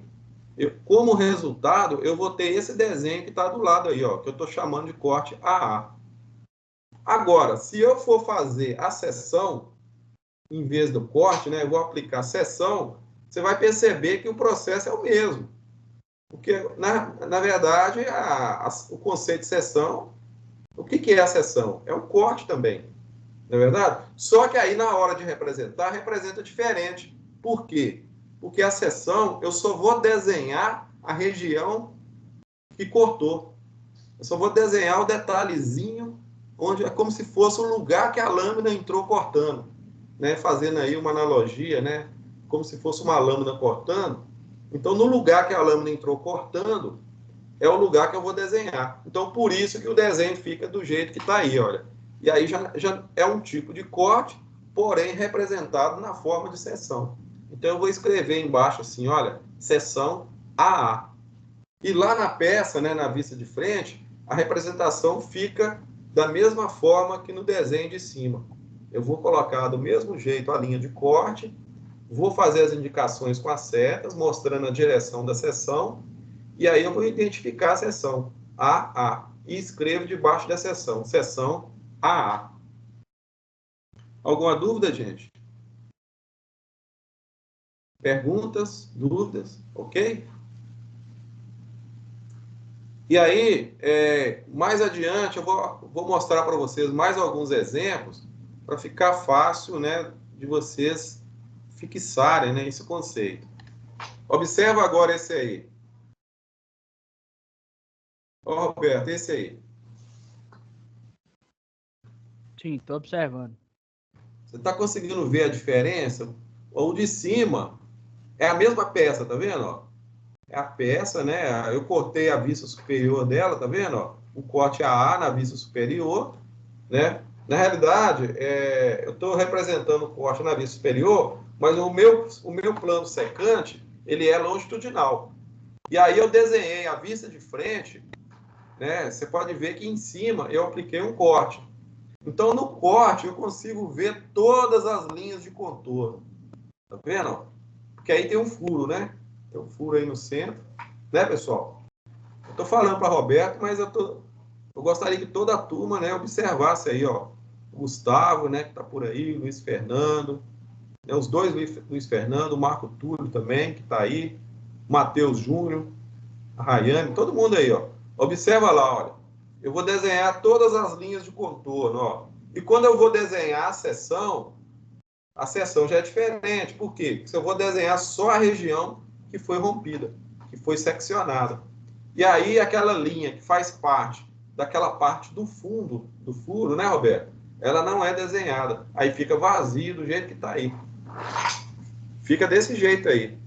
como resultado, eu vou ter esse desenho que está do lado aí, ó, que eu estou chamando de corte AA. Agora, se eu for fazer a seção, em vez do corte, né? Eu vou aplicar a seção, você vai perceber que o processo é o mesmo. Porque, na verdade, o conceito de seção, o que é a seção? É um corte também. Não é verdade? Só que aí, na hora de representar, representa diferente. Por quê? Porque a seção, eu só vou desenhar a região que cortou. Eu só vou desenhar o detalhezinho, onde é como se fosse o lugar que a lâmina entrou cortando. Né? Fazendo aí uma analogia, né? Como se fosse uma lâmina cortando. Então, no lugar que a lâmina entrou cortando, é o lugar que eu vou desenhar. Então, por isso que o desenho fica do jeito que está aí, olha. E aí já é um tipo de corte, porém representado na forma de seção. Então, eu vou escrever embaixo assim, olha, seção AA. E lá na peça, né, na vista de frente, a representação fica da mesma forma que no desenho de cima. Eu vou colocar do mesmo jeito a linha de corte, vou fazer as indicações com as setas, mostrando a direção da seção, e aí eu vou identificar a seção AA e escrevo debaixo da seção, seção AA. Alguma dúvida, gente? Perguntas, dúvidas, ok? E aí, mais adiante, eu vou mostrar para vocês mais alguns exemplos para ficar fácil, né, de vocês fixarem, né, esse conceito. Observa agora esse aí. Ó, Roberto, esse aí. Sim, tô observando. Você está conseguindo ver a diferença? O de cima é a mesma peça, tá vendo? Ó? É a peça, né? Eu cortei a vista superior dela, tá vendo? Ó? O corte AA na vista superior, né? Na realidade, eu estou representando o corte na vista superior, mas o meu plano secante, ele é longitudinal. E aí eu desenhei a vista de frente, né? Você pode ver que em cima eu apliquei um corte. Então, no corte, eu consigo ver todas as linhas de contorno. Tá vendo? Porque aí tem um furo, né? Tem um furo aí no centro, né, pessoal? Eu tô falando para Roberto, mas eu gostaria que toda a turma, né, observasse aí, ó. O Gustavo, né, que tá por aí, Luiz Fernando, né, os dois Luiz Fernando, o Marco Túlio também, que tá aí, Matheus Júnior, a Rayane, todo mundo aí, ó. Observa lá, olha. Eu vou desenhar todas as linhas de contorno, ó. E quando eu vou desenhar a seção já é diferente. Por quê? Porque eu vou desenhar só a região que foi rompida, que foi seccionada. E aí, aquela linha que faz parte daquela parte do fundo, do furo, né, Roberto? Ela não é desenhada. Aí fica vazio do jeito que está aí. Fica desse jeito aí.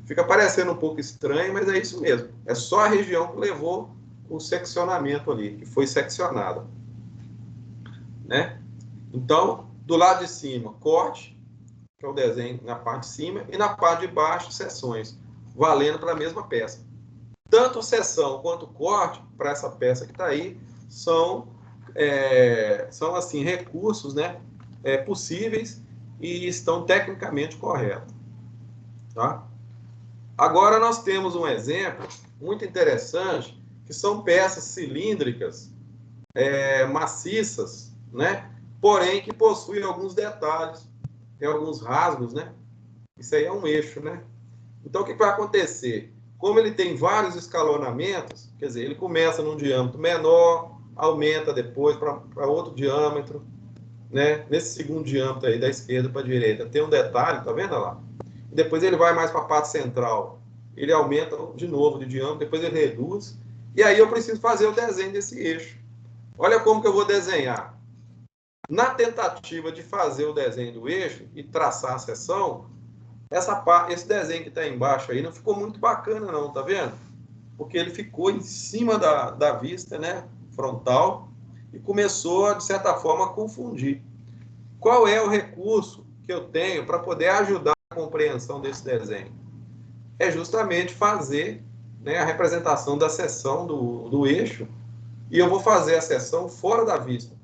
Fica parecendo um pouco estranho, mas é isso mesmo. É só a região que levou o seccionamento ali, que foi seccionada. Né? Então, do lado de cima, corte, que é o desenho na parte de cima, e na parte de baixo, seções, valendo para a mesma peça. Tanto seção quanto corte, para essa peça que está aí, são assim, recursos, né, possíveis e estão tecnicamente corretos. Tá? Agora nós temos um exemplo muito interessante, que são peças cilíndricas, maciças, né? Porém que possuem alguns detalhes, tem alguns rasgos, né? Isso aí é um eixo, né? Então, o que vai acontecer? Como ele tem vários escalonamentos, quer dizer, ele começa num diâmetro menor, aumenta depois para outro diâmetro, né? Nesse segundo diâmetro aí, da esquerda para a direita, tem um detalhe, tá vendo lá? Depois ele vai mais para a parte central, ele aumenta de novo de diâmetro, depois ele reduz, e aí eu preciso fazer o desenho desse eixo. Olha como que eu vou desenhar. Na tentativa de fazer o desenho do eixo e traçar a seção, esse desenho que está embaixo aí não ficou muito bacana não, tá vendo? Porque ele ficou em cima da vista, né, frontal, e começou, de certa forma, a confundir. Qual é o recurso que eu tenho para poder ajudar a compreensão desse desenho? É justamente fazer, né, a representação da seção do eixo, e eu vou fazer a seção fora da vista.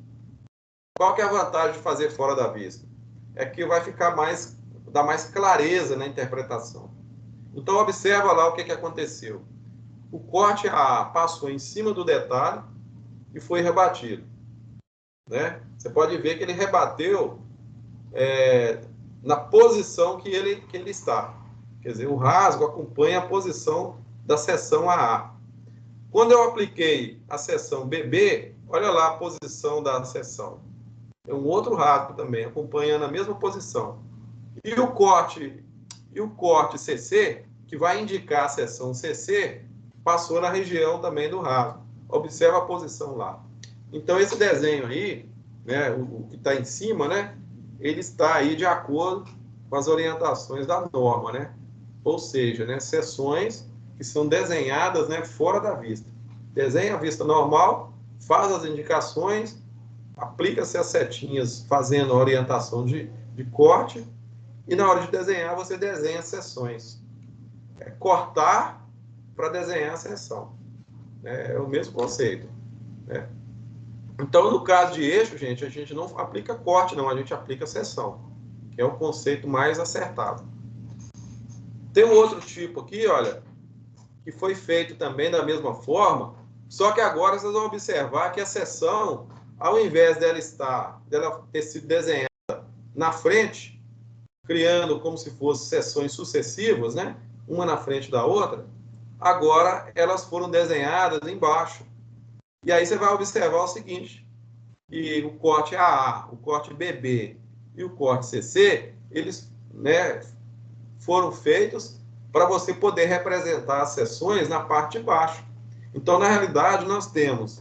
Qual que é a vantagem de fazer fora da vista? É que vai ficar dar mais clareza na interpretação. Então, observa lá o que aconteceu. O corte AA passou em cima do detalhe e foi rebatido. Né? Você pode ver que ele rebateu na posição que ele está. Quer dizer, o rasgo acompanha a posição da seção AA. Quando eu apliquei a seção BB, olha lá a posição da seção. É um outro rasgo também, acompanhando a mesma posição. E o corte CC, que vai indicar a seção CC, passou na região também do rasgo. Observa a posição lá. Então, esse desenho aí, né, o que está em cima, né, ele está aí de acordo com as orientações da norma, né? Ou seja, né, seções que são desenhadas, né, fora da vista. Desenha a vista normal, faz as indicações aplica-se as setinhas fazendo a orientação de corte, e na hora de desenhar, você desenha as seções. É cortar para desenhar a seção. É o mesmo conceito. Né? Então, no caso de eixo, gente, a gente não aplica corte, não, a gente aplica seção, que é o conceito mais acertado. Tem um outro tipo aqui, olha, que foi feito também da mesma forma, só que agora vocês vão observar que a seção, ao invés dela ter sido desenhada na frente, criando como se fossem seções sucessivas, né? Uma na frente da outra, agora elas foram desenhadas embaixo. E aí você vai observar o seguinte, que o corte AA, o corte BB e o corte CC, eles, né, foram feitos para você poder representar as seções na parte de baixo. Então, na realidade, nós temos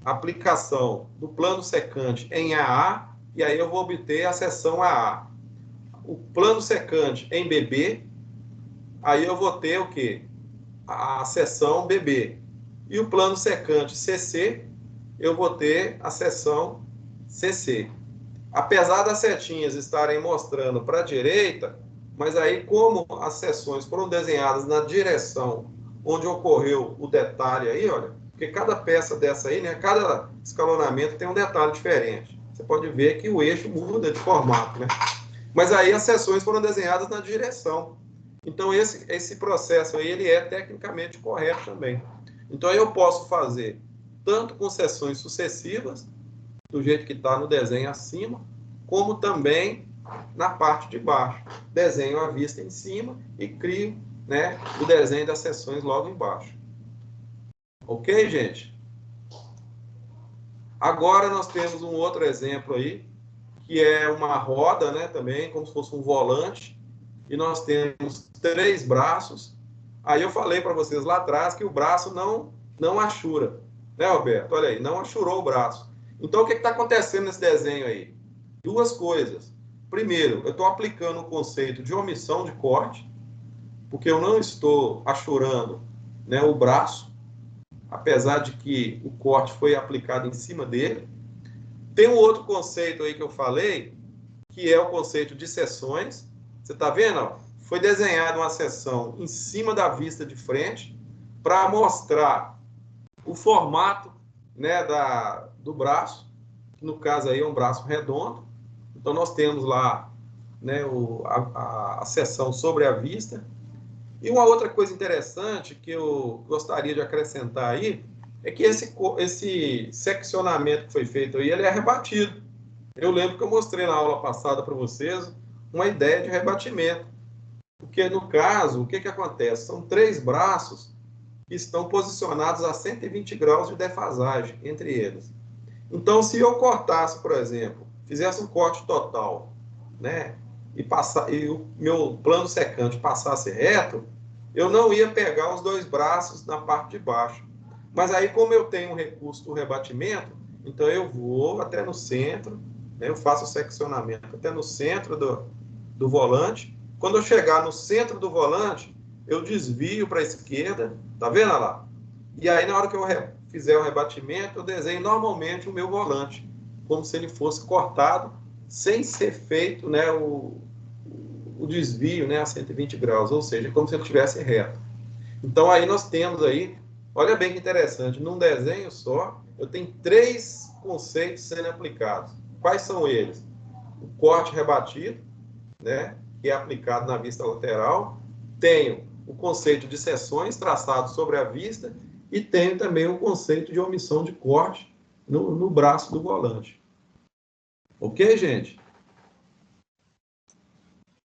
a aplicação do plano secante em AA, e aí eu vou obter a seção AA. O plano secante em BB, aí eu vou ter o quê? A seção BB. E o plano secante CC, eu vou ter a seção CC. Apesar das setinhas estarem mostrando para a direita, mas aí como as seções foram desenhadas na direção onde ocorreu o detalhe aí, olha, porque cada peça dessa aí, né, cada escalonamento tem um detalhe diferente. Você pode ver que o eixo muda de formato, né? Mas aí as seções foram desenhadas na direção. Então esse processo aí, ele é tecnicamente correto também. Então eu posso fazer tanto com seções sucessivas, do jeito que está no desenho acima, como também na parte de baixo. Desenho a vista em cima e crio, né, o desenho das seções logo embaixo. Ok, gente? Agora nós temos um outro exemplo aí, que é uma roda, né, também, como se fosse um volante, e nós temos 3 braços. Aí eu falei para vocês lá atrás que o braço não achura, né, Roberto? Olha aí, não achurou o braço. Então, o que está acontecendo nesse desenho aí? 2 coisas. Primeiro, eu estou aplicando o conceito de omissão de corte, porque eu não estou achurando, né, o braço, apesar de que o corte foi aplicado em cima dele. Tem um outro conceito aí que eu falei, que é o conceito de seções. Você está vendo? Ó? Foi desenhada uma seção em cima da vista de frente para mostrar o formato, né, do braço, que no caso aí é um braço redondo. Então, nós temos lá, né, a seção sobre a vista. E uma outra coisa interessante que eu gostaria de acrescentar aí é que esse seccionamento que foi feito aí, ele é rebatido. Eu lembro que eu mostrei na aula passada para vocês uma ideia de rebatimento. Porque, no caso, o que acontece? São 3 braços que estão posicionados a 120 graus de defasagem entre eles. Então, se eu cortasse, por exemplo, fizesse um corte total, né, e o meu plano secante passasse reto, eu não ia pegar os 2 braços na parte de baixo. Mas aí, como eu tenho um recurso do rebatimento, então eu vou até no centro, né, eu faço o seccionamento até no centro do volante. Quando eu chegar no centro do volante, eu desvio para a esquerda, tá vendo lá? E aí, na hora que eu fizer o rebatimento, eu desenho normalmente o meu volante, como se ele fosse cortado, sem ser feito, né, o desvio, né, a 120 graus, ou seja, como se ele estivesse reto. Então, aí nós temos aí, olha bem que interessante, num desenho só, eu tenho 3 conceitos sendo aplicados. Quais são eles? O corte rebatido, né, que é aplicado na vista lateral. Tenho o conceito de seções traçado sobre a vista e tenho também o conceito de omissão de corte no braço do volante. Ok, gente?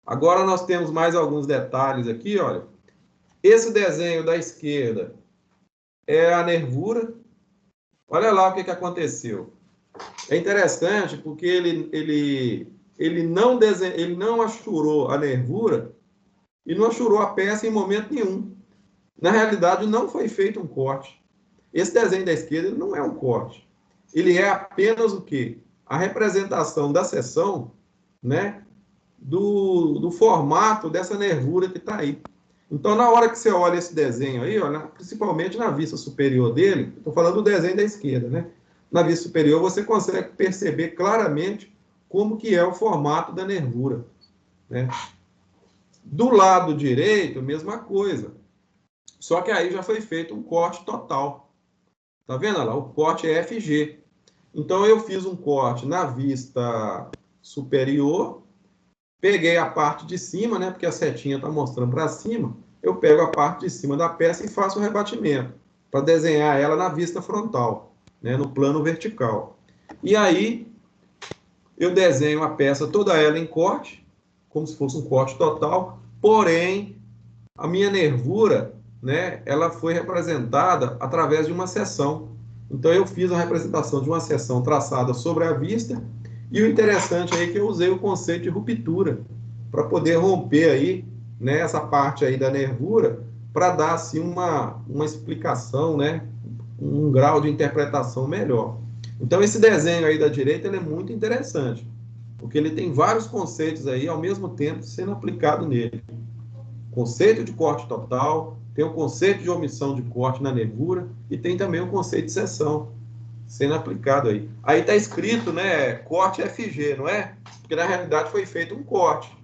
Agora nós temos mais alguns detalhes aqui, olha. Esse desenho da esquerda é a nervura. Olha lá o que aconteceu. É interessante porque ele não achurou a nervura e não achurou a peça em momento nenhum. Na realidade, não foi feito um corte. Esse desenho da esquerda não é um corte. Ele é apenas o quê? A representação da seção, né, do formato dessa nervura que está aí. Então, na hora que você olha esse desenho aí, olha, principalmente na vista superior dele, estou falando do desenho da esquerda, né? na vista superior, você consegue perceber claramente como que é o formato da nervura, né? Do lado direito, mesma coisa. Só que aí já foi feito um corte total. Tá vendo lá? O corte é FG. Então, eu fiz um corte na vista superior, peguei a parte de cima, né? Porque a setinha está mostrando para cima. Eu pego a parte de cima da peça e faço o rebatimento, para desenhar ela na vista frontal, né? No plano vertical. E aí, eu desenho a peça toda ela em corte, como se fosse um corte total, porém, a minha nervura, né, ela foi representada através de uma seção. Então, eu fiz a representação de uma seção traçada sobre a vista, e o interessante aí é que eu usei o conceito de ruptura, para poder romper aí, né, essa parte aí da nervura, para dar, assim, uma explicação, né, um grau de interpretação melhor. Então, esse desenho aí da direita, ele é muito interessante, porque ele tem vários conceitos aí, ao mesmo tempo, sendo aplicado nele. Conceito de corte total, tem o conceito de omissão de corte na nervura, e tem também o conceito de seção, sendo aplicado aí. Aí está escrito, né, corte FG, não é? Porque, na realidade, foi feito um corte.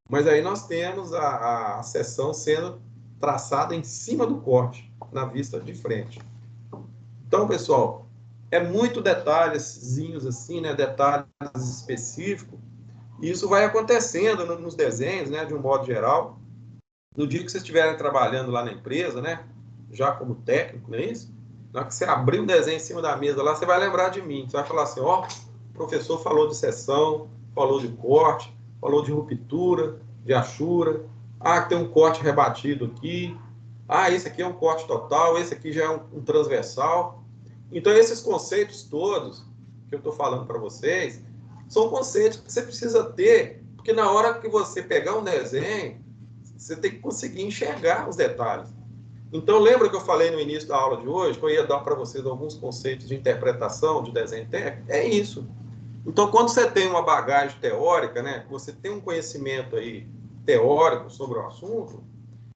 Mas aí nós temos a seção sendo traçada em cima do corte, na vista de frente. Então, pessoal, é muito detalhezinhos assim, né? Detalhes específicos. E isso vai acontecendo nos desenhos, né? De um modo geral. No dia que vocês estiverem trabalhando lá na empresa, né? Já como técnico, não é isso? Na hora que você abrir um desenho em cima da mesa lá, você vai lembrar de mim. Você vai falar assim, ó, o professor falou de seção, falou de corte, falou de ruptura, de achura. Ah, tem um corte rebatido aqui. Ah, esse aqui é um corte total, esse aqui já é um transversal. Então, esses conceitos todos que eu estou falando para vocês, são conceitos que você precisa ter, porque na hora que você pegar um desenho, você tem que conseguir enxergar os detalhes. Então, lembra que eu falei no início da aula de hoje, que eu ia dar para vocês alguns conceitos de interpretação de desenho técnico? É isso. Então, quando você tem uma bagagem teórica, né, você tem um conhecimento aí teórico sobre o assunto,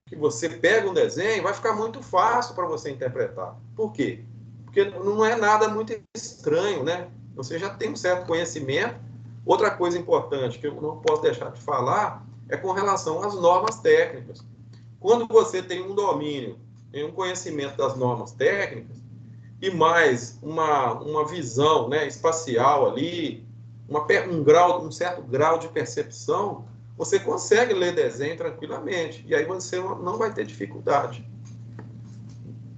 que você pega um desenho, vai ficar muito fácil para você interpretar. Por quê? Porque não é nada muito estranho, né? Você já tem um certo conhecimento. Outra coisa importante que eu não posso deixar de falar é com relação às normas técnicas. Quando você tem um domínio, tem um conhecimento das normas técnicas e mais uma visão, né, espacial ali, um certo grau de percepção, você consegue ler desenho tranquilamente. E aí você não vai ter dificuldade.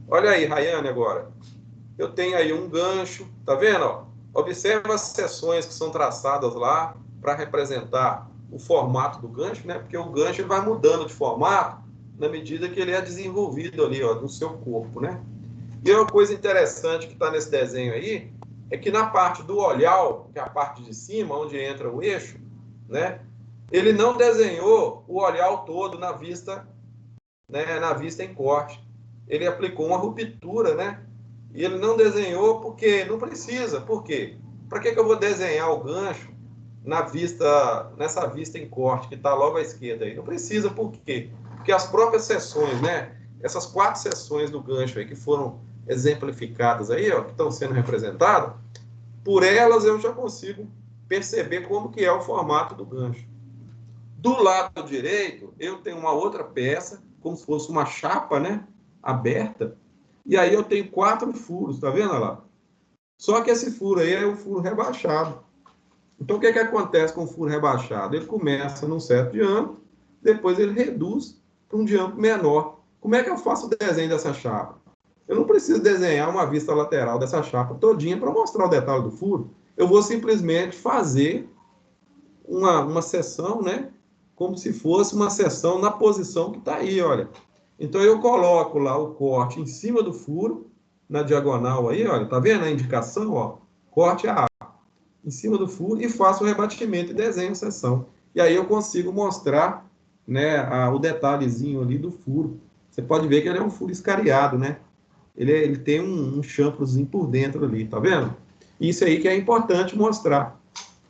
Olha aí, Rayane, agora. Eu tenho aí um gancho, tá vendo? Ó? Observa as seções que são traçadas lá para representar o formato do gancho, né? Porque o gancho ele vai mudando de formato na medida que ele é desenvolvido ali, ó, no seu corpo, né? E uma coisa interessante que está nesse desenho aí é que na parte do olhar, que é a parte de cima, onde entra o eixo, né? Ele não desenhou o olhar todo na vista, né? Na vista em corte. Ele aplicou uma ruptura, né? E ele não desenhou porque não precisa. Por quê? Para que eu vou desenhar o gancho nessa vista em corte, que está logo à esquerda aí? Não precisa, por quê? Porque as próprias seções, né? Essas 4 seções do gancho aí que foram exemplificadas aí, ó, que estão sendo representadas, por elas eu já consigo perceber como que é o formato do gancho. Do lado direito, eu tenho uma outra peça, como se fosse uma chapa, né? Aberta. E aí eu tenho 4 furos, tá vendo lá? Só que esse furo aí é um furo rebaixado. Então, o que acontece com o furo rebaixado? Ele começa num certo diâmetro, depois ele reduz para um diâmetro menor. Como é que eu faço o desenho dessa chapa? Eu não preciso desenhar uma vista lateral dessa chapa todinha para mostrar o detalhe do furo. Eu vou simplesmente fazer uma seção, né? Como se fosse uma seção na posição que está aí, olha. Então, eu coloco lá o corte em cima do furo, na diagonal aí, olha, tá vendo a indicação, ó? Corte A, em cima do furo, e faço o rebatimento e desenho a seção. E aí eu consigo mostrar, né, o detalhezinho ali do furo. Você pode ver que ele é um furo escariado, né? Ele tem um chanfrozinho por dentro ali, tá vendo? Isso aí que é importante mostrar.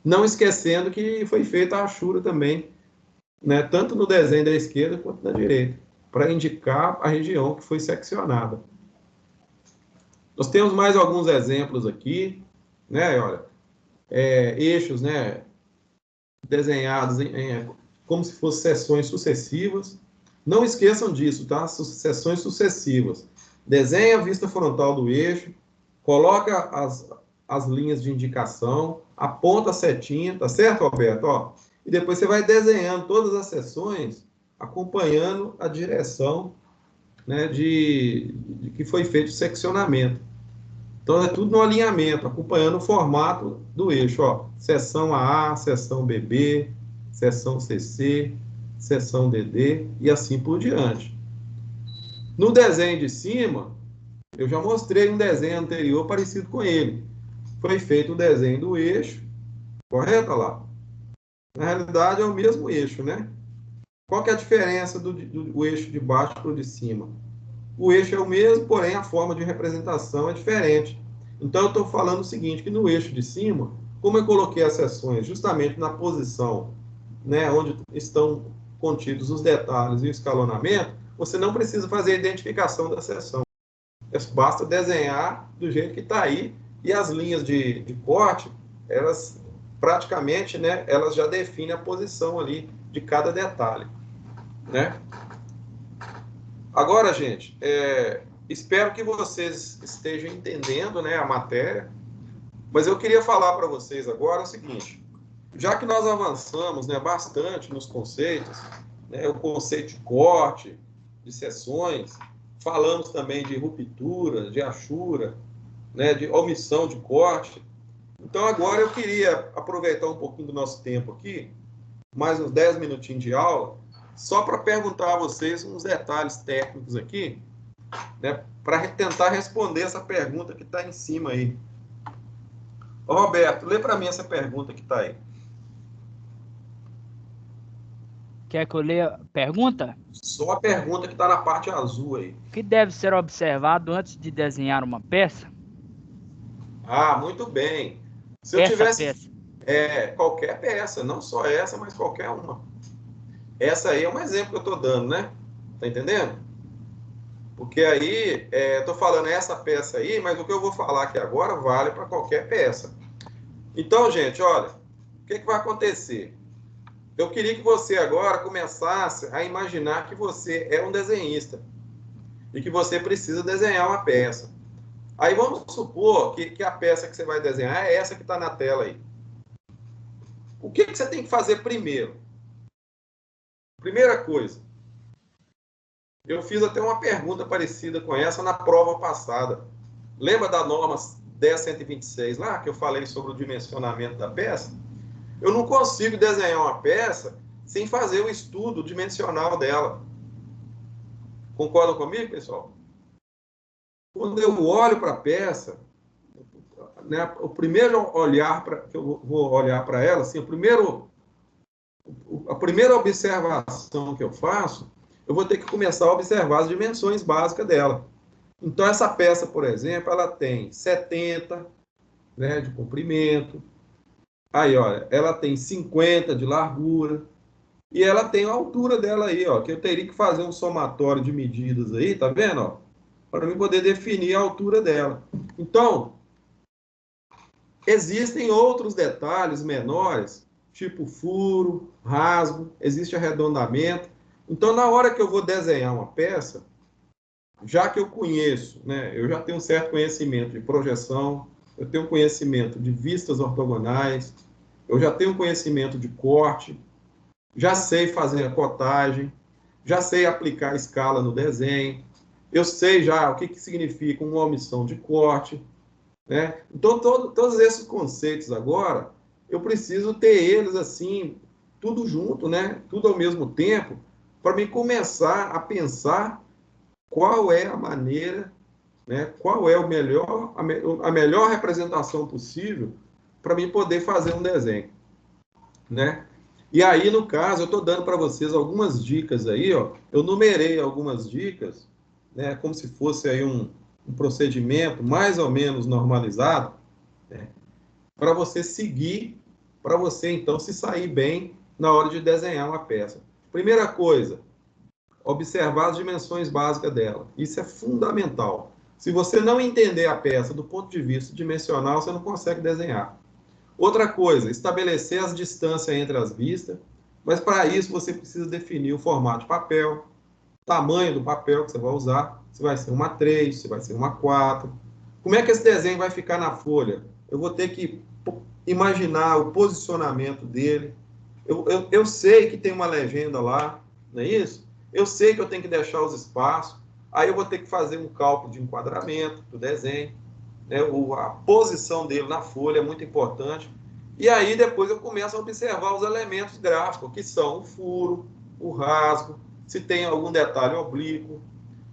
Não esquecendo que foi feita a achura também, né, tanto no desenho da esquerda quanto da direita, para indicar a região que foi seccionada. Nós temos mais alguns exemplos aqui, né? Olha, eixos, né? Desenhados como se fossem seções sucessivas. Não esqueçam disso, tá? Seções sucessivas. Desenha a vista frontal do eixo, coloca as linhas de indicação, aponta a setinha, tá certo, Alberto? Ó, e depois você vai desenhando todas as seções, acompanhando a direção, né, de que foi feito o seccionamento. Então, é tudo no alinhamento, acompanhando o formato do eixo. Ó, seção AA, seção BB, seção CC, seção DD e assim por diante. No desenho de cima, eu já mostrei um desenho anterior parecido com ele. Foi feito o desenho do eixo, correto? Olha lá. Na realidade, é o mesmo eixo, né? Qual que é a diferença do eixo de baixo para o de cima? O eixo é o mesmo, porém a forma de representação é diferente. Então, eu estou falando o seguinte, que no eixo de cima, como eu coloquei as seções justamente na posição, né, onde estão contidos os detalhes e o escalonamento, você não precisa fazer a identificação da seção. Basta desenhar do jeito que está aí, e as linhas de corte, elas praticamente, né, elas já definem a posição ali de cada detalhe, né? Agora, gente, espero que vocês estejam entendendo, né, a matéria, mas eu queria falar para vocês agora o seguinte, já que nós avançamos, né, bastante nos conceitos, né, o conceito de corte, de seções, falamos também de ruptura, de achura, né, de omissão de corte. Então, agora eu queria aproveitar um pouquinho do nosso tempo aqui, mais uns 10 minutinhos de aula, só para perguntar a vocês uns detalhes técnicos aqui, né, para tentar responder essa pergunta que está em cima aí. Ô, Roberto, lê para mim essa pergunta que está aí. Quer que eu leia a pergunta? Só a pergunta que está na parte azul aí. O que deve ser observado antes de desenhar uma peça? Ah, muito bem. Se eu Essa tivesse... peça. Qualquer peça, não só essa, mas qualquer uma. Essa aí é um exemplo que eu estou dando, né? Tá entendendo? Porque aí, estou falando essa peça aí, mas o que eu vou falar aqui agora vale para qualquer peça. Então, gente, olha, o que vai acontecer? Eu queria que você agora começasse a imaginar que você é um desenhista e que você precisa desenhar uma peça. Aí vamos supor que a peça que você vai desenhar é essa que está na tela aí. O que você tem que fazer primeiro? Primeira coisa, eu fiz até uma pergunta parecida com essa na prova passada. Lembra da norma 10.126 lá, que eu falei sobre o dimensionamento da peça? Eu não consigo desenhar uma peça sem fazer o estudo dimensional dela. Concordam comigo, pessoal? Quando eu olho para a peça, né, o primeiro olhar que eu vou olhar para ela, assim, a primeira observação que eu faço, eu vou ter que começar a observar as dimensões básicas dela. Então, essa peça, por exemplo, ela tem 70, né, de comprimento. Aí, olha, ela tem 50 de largura. E ela tem a altura dela aí, ó, que eu teria que fazer um somatório de medidas aí, tá vendo, ó? Para mim poder definir a altura dela. Então, existem outros detalhes menores, tipo furo, rasgo, existe arredondamento. Então, na hora que eu vou desenhar uma peça, já que eu conheço, né, eu já tenho um certo conhecimento de projeção, eu tenho conhecimento de vistas ortogonais, eu já tenho conhecimento de corte, já sei fazer a cotagem, já sei aplicar a escala no desenho, eu sei já o que significa uma omissão de corte, né? Então, todos esses conceitos agora, eu preciso ter eles assim, tudo junto, né? Tudo ao mesmo tempo, para mim começar a pensar qual é a maneira, né? Qual é a melhor representação possível para mim poder fazer um desenho, né? E aí, no caso, eu estou dando para vocês algumas dicas aí, ó. Eu numerei algumas dicas, né? Como se fosse aí um procedimento mais ou menos normalizado, né, para você seguir, para você, então, se sair bem na hora de desenhar uma peça. Primeira coisa, observar as dimensões básicas dela. Isso é fundamental. Se você não entender a peça do ponto de vista dimensional, você não consegue desenhar. Outra coisa, estabelecer as distâncias entre as vistas, mas para isso você precisa definir o formato de papel, tamanho do papel que você vai usar, se vai ser uma 3, se vai ser uma 4. Como é que esse desenho vai ficar na folha? Eu vou ter que imaginar o posicionamento dele. Eu sei que tem uma legenda lá, não é isso? Eu sei que eu tenho que deixar os espaços. Aí eu vou ter que fazer um cálculo de enquadramento do desenho. Né? A posição dele na folha é muito importante. E aí depois eu começo a observar os elementos gráficos, que são o furo, o rasgo, se tem algum detalhe oblíquo,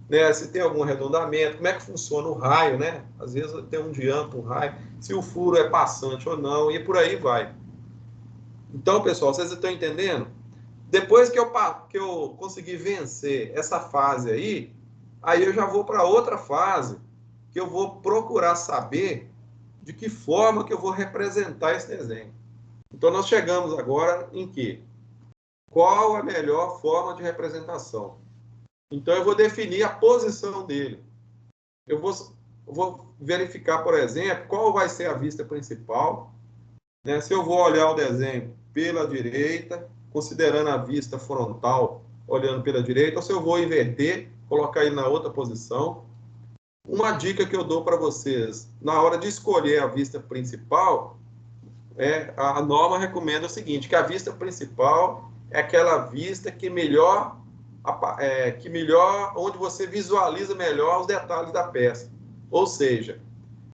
né? Se tem algum arredondamento, como é que funciona o raio, né? Às vezes tem um diâmetro, um raio, se o furo é passante ou não, e por aí vai. Então, pessoal, vocês estão entendendo? Depois que eu conseguir vencer essa fase aí eu já vou para outra fase, que eu vou procurar saber de que forma que eu vou representar esse desenho. Então, nós chegamos agora em quê? Qual a melhor forma de representação? Então, eu vou definir a posição dele. Eu vou verificar, por exemplo, qual vai ser a vista principal. Né? Se eu vou olhar o desenho pela direita, considerando a vista frontal, olhando pela direita, ou se eu vou inverter, colocar ele na outra posição. Uma dica que eu dou para vocês, na hora de escolher a vista principal, a norma recomenda o seguinte, que a vista principal é aquela vista que melhor, onde você visualiza melhor os detalhes da peça. Ou seja,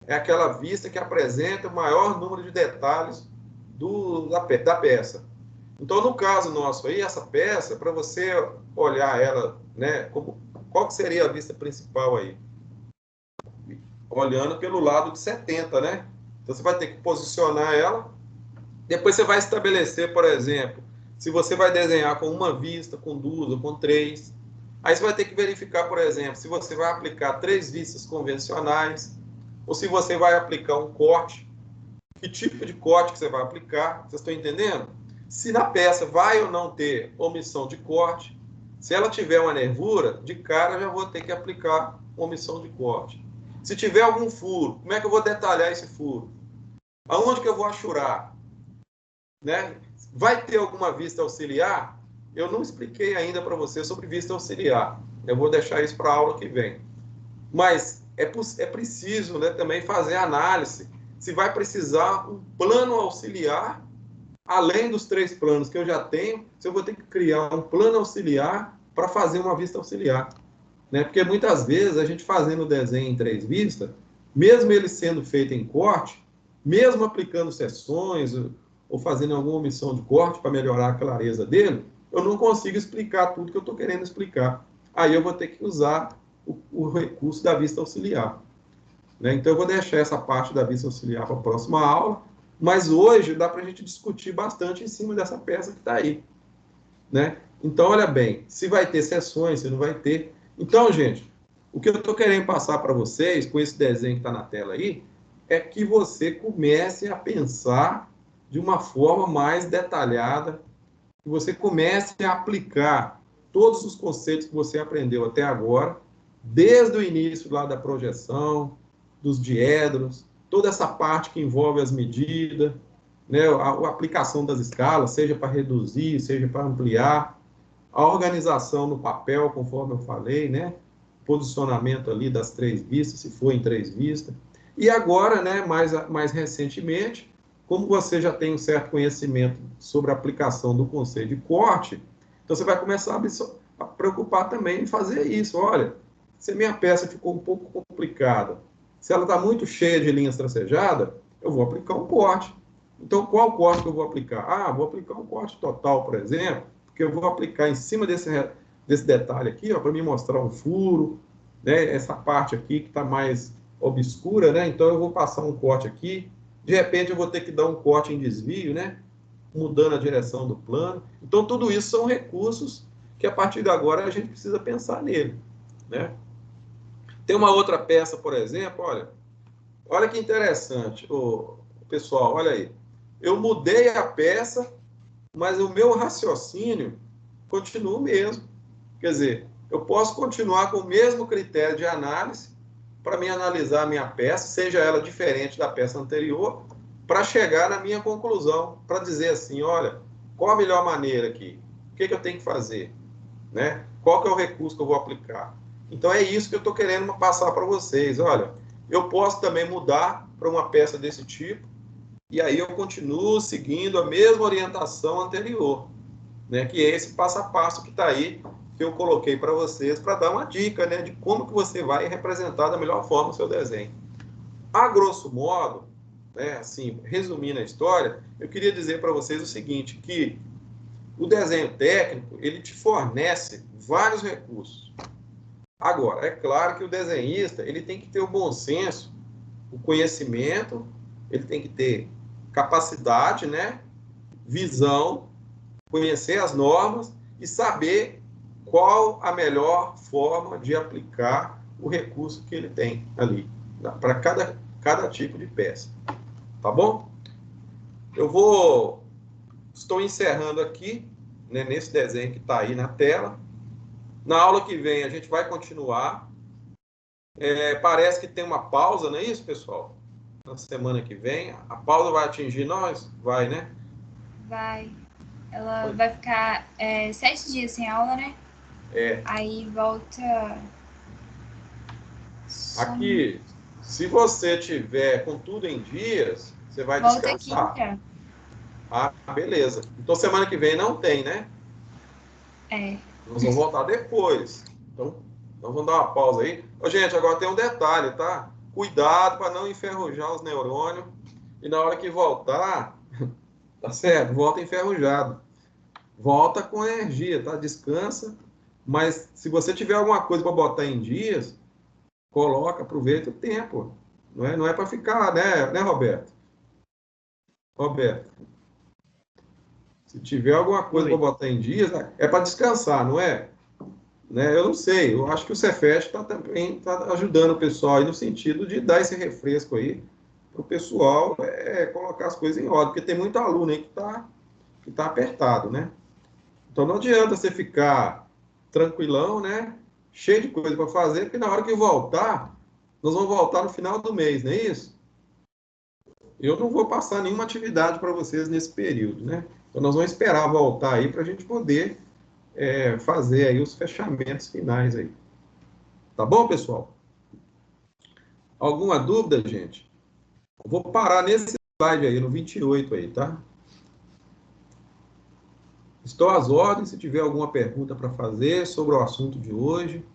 é aquela vista que apresenta o maior número de detalhes da peça. Então, no caso nosso aí, essa peça, para você olhar ela, né, qual que seria a vista principal aí? Olhando pelo lado de 70, né? Então, você vai ter que posicionar ela. Depois você vai estabelecer, por exemplo, se você vai desenhar com uma vista, com duas ou com três. Aí você vai ter que verificar, por exemplo, se você vai aplicar 3 vistas convencionais ou se você vai aplicar um corte. Que tipo de corte que você vai aplicar? Vocês estão entendendo? Se na peça vai ou não ter omissão de corte. Se ela tiver uma nervura, de cara já vou ter que aplicar omissão de corte. Se tiver algum furo, como é que eu vou detalhar esse furo? Aonde que eu vou achurar? Né? Vai ter alguma vista auxiliar? Eu não expliquei ainda para você sobre vista auxiliar. Eu vou deixar isso para a aula que vem. Mas é preciso, né, também fazer análise se vai precisar um plano auxiliar, além dos 3 planos que eu já tenho, se eu vou ter que criar um plano auxiliar para fazer uma vista auxiliar. Né? Porque muitas vezes a gente fazendo o desenho em 3 vistas, mesmo ele sendo feito em corte, mesmo aplicando seções ou fazendo alguma omissão de corte para melhorar a clareza dele, eu não consigo explicar tudo que eu estou querendo explicar. Aí eu vou ter que usar o recurso da vista auxiliar. Né? Então eu vou deixar essa parte da vista auxiliar para a próxima aula, mas hoje dá para a gente discutir bastante em cima dessa peça que está aí. Né? Então, olha bem, se vai ter sessões, se não vai ter. Então, gente, o que eu estou querendo passar para vocês, com esse desenho que está na tela aí, é que você comece a pensar de uma forma mais detalhada, que você comece a aplicar todos os conceitos que você aprendeu até agora, desde o início lá da projeção, dos diedros, toda essa parte que envolve as medidas, né, a aplicação das escalas, seja para reduzir, seja para ampliar, a organização no papel, conforme eu falei, né, posicionamento ali das 3 vistas, se for em 3 vistas. E agora, né, mais recentemente, como você já tem um certo conhecimento sobre a aplicação do conceito de corte, então você vai começar a preocupar também em fazer isso. Olha, se a minha peça ficou um pouco complicada, se ela está muito cheia de linhas tracejadas, eu vou aplicar um corte. Então, qual corte que eu vou aplicar? Vou aplicar um corte total, por exemplo, porque eu vou aplicar em cima desse detalhe aqui, para me mostrar um furo, né? Essa parte aqui que está mais obscura, né? Então, eu vou passar um corte aqui. De repente, eu vou ter que dar um corte em desvio, né? Mudando a direção do plano. Então, tudo isso são recursos que, a partir de agora, a gente precisa pensar nele, né? Tem uma outra peça, por exemplo, olha que interessante, pessoal, olha aí. Eu mudei a peça, mas o meu raciocínio continua o mesmo. Quer dizer, eu posso continuar com o mesmo critério de análise, para mim analisar a minha peça, seja ela diferente da peça anterior, para chegar na minha conclusão, para dizer assim, olha, qual a melhor maneira aqui? O que eu tenho que fazer? Né? Qual que é o recurso que eu vou aplicar? Então é isso que eu estou querendo passar para vocês. Olha, eu posso também mudar para uma peça desse tipo, e aí eu continuo seguindo a mesma orientação anterior, né? Que é esse passo a passo que está aí, que eu coloquei para vocês, para dar uma dica, né? De como que você vai representar da melhor forma o seu desenho. A grosso modo, né, assim, resumindo a história, eu queria dizer para vocês o seguinte, que o desenho técnico, ele te fornece vários recursos. Agora, é claro que o desenhista, ele tem que ter o bom senso, o conhecimento, ele tem que ter capacidade, né, visão, conhecer as normas e saber qual a melhor forma de aplicar o recurso que ele tem ali, para cada tipo de peça. Tá bom? Estou encerrando aqui, né, nesse desenho que está aí na tela. Na aula que vem a gente vai continuar. Parece que tem uma pausa, não é isso, pessoal? Na semana que vem. A pausa vai atingir nós? Vai, né? Vai. Ela vai ficar 7 dias sem aula, né? Aí volta... Aqui, se você tiver com tudo em dias, você vai descansar. Volta quinta. Ah, beleza. Então, semana que vem não tem, né? Nós vamos voltar depois. Então vamos dar uma pausa aí. Ô, gente, agora tem um detalhe, tá? Cuidado para não enferrujar os neurônios. E na hora que voltar, tá certo? Volta enferrujado. Volta com energia, tá? Descansa. Mas se você tiver alguma coisa para botar em dias, coloca, aproveita o tempo. Não é para ficar, né, Roberto? Roberto, se tiver alguma coisa para botar em dias, é para descansar, não é? Né? Eu não sei, eu acho que o Cefet também tá ajudando o pessoal aí no sentido de dar esse refresco aí para o pessoal colocar as coisas em ordem, porque tem muito aluno aí que tá apertado, né? Então não adianta você ficar tranquilão, né? Cheio de coisa para fazer, porque na hora que voltar, nós vamos voltar no final do mês, não é isso? Eu não vou passar nenhuma atividade para vocês nesse período, né? Então nós vamos esperar voltar aí para a gente poder fazer aí os fechamentos finais aí. Tá bom, pessoal? Alguma dúvida, gente? Eu vou parar nesse slide aí, no 28 aí, tá? Estou às ordens, se tiver alguma pergunta para fazer sobre o assunto de hoje,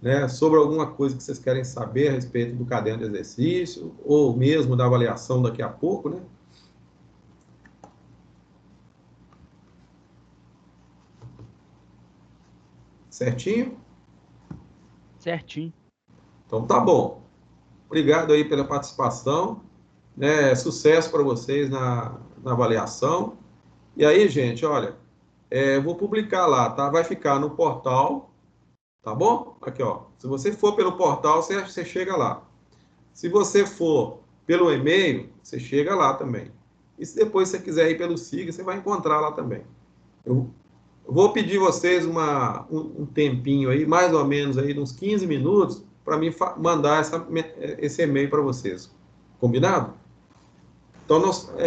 né, sobre alguma coisa que vocês querem saber a respeito do caderno de exercício, ou mesmo da avaliação daqui a pouco, né? Certinho? Certinho. Então tá bom. Obrigado aí pela participação, né? Sucesso para vocês na avaliação. E aí, gente, olha, eu vou publicar lá, tá? Vai ficar no portal, tá bom? Aqui, ó. Se você for pelo portal, você chega lá. Se você for pelo e-mail, você chega lá também. E se depois você quiser ir pelo SIG, você vai encontrar lá também. Eu vou pedir vocês um tempinho aí, mais ou menos aí, uns 15 minutos, para mim mandar esse e-mail para vocês. Combinado? Então,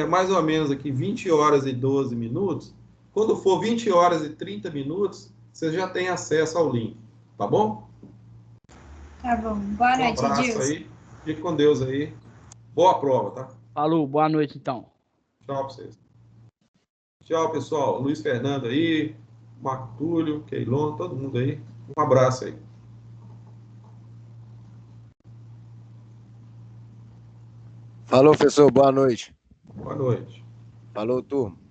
mais ou menos aqui 20 horas e 12 minutos. Quando for 20 horas e 30 minutos, vocês já têm acesso ao link. Tá bom? Tá bom. Boa noite, Um abraço Edilson. aí. Fique com Deus aí. Boa prova, tá? Falou, boa noite então. Tchau pra vocês. Tchau, pessoal. Luiz Fernando aí, Marco Túlio, Keilon, todo mundo aí. Um abraço aí. Falou, professor. Boa noite. Boa noite. Falou, turma.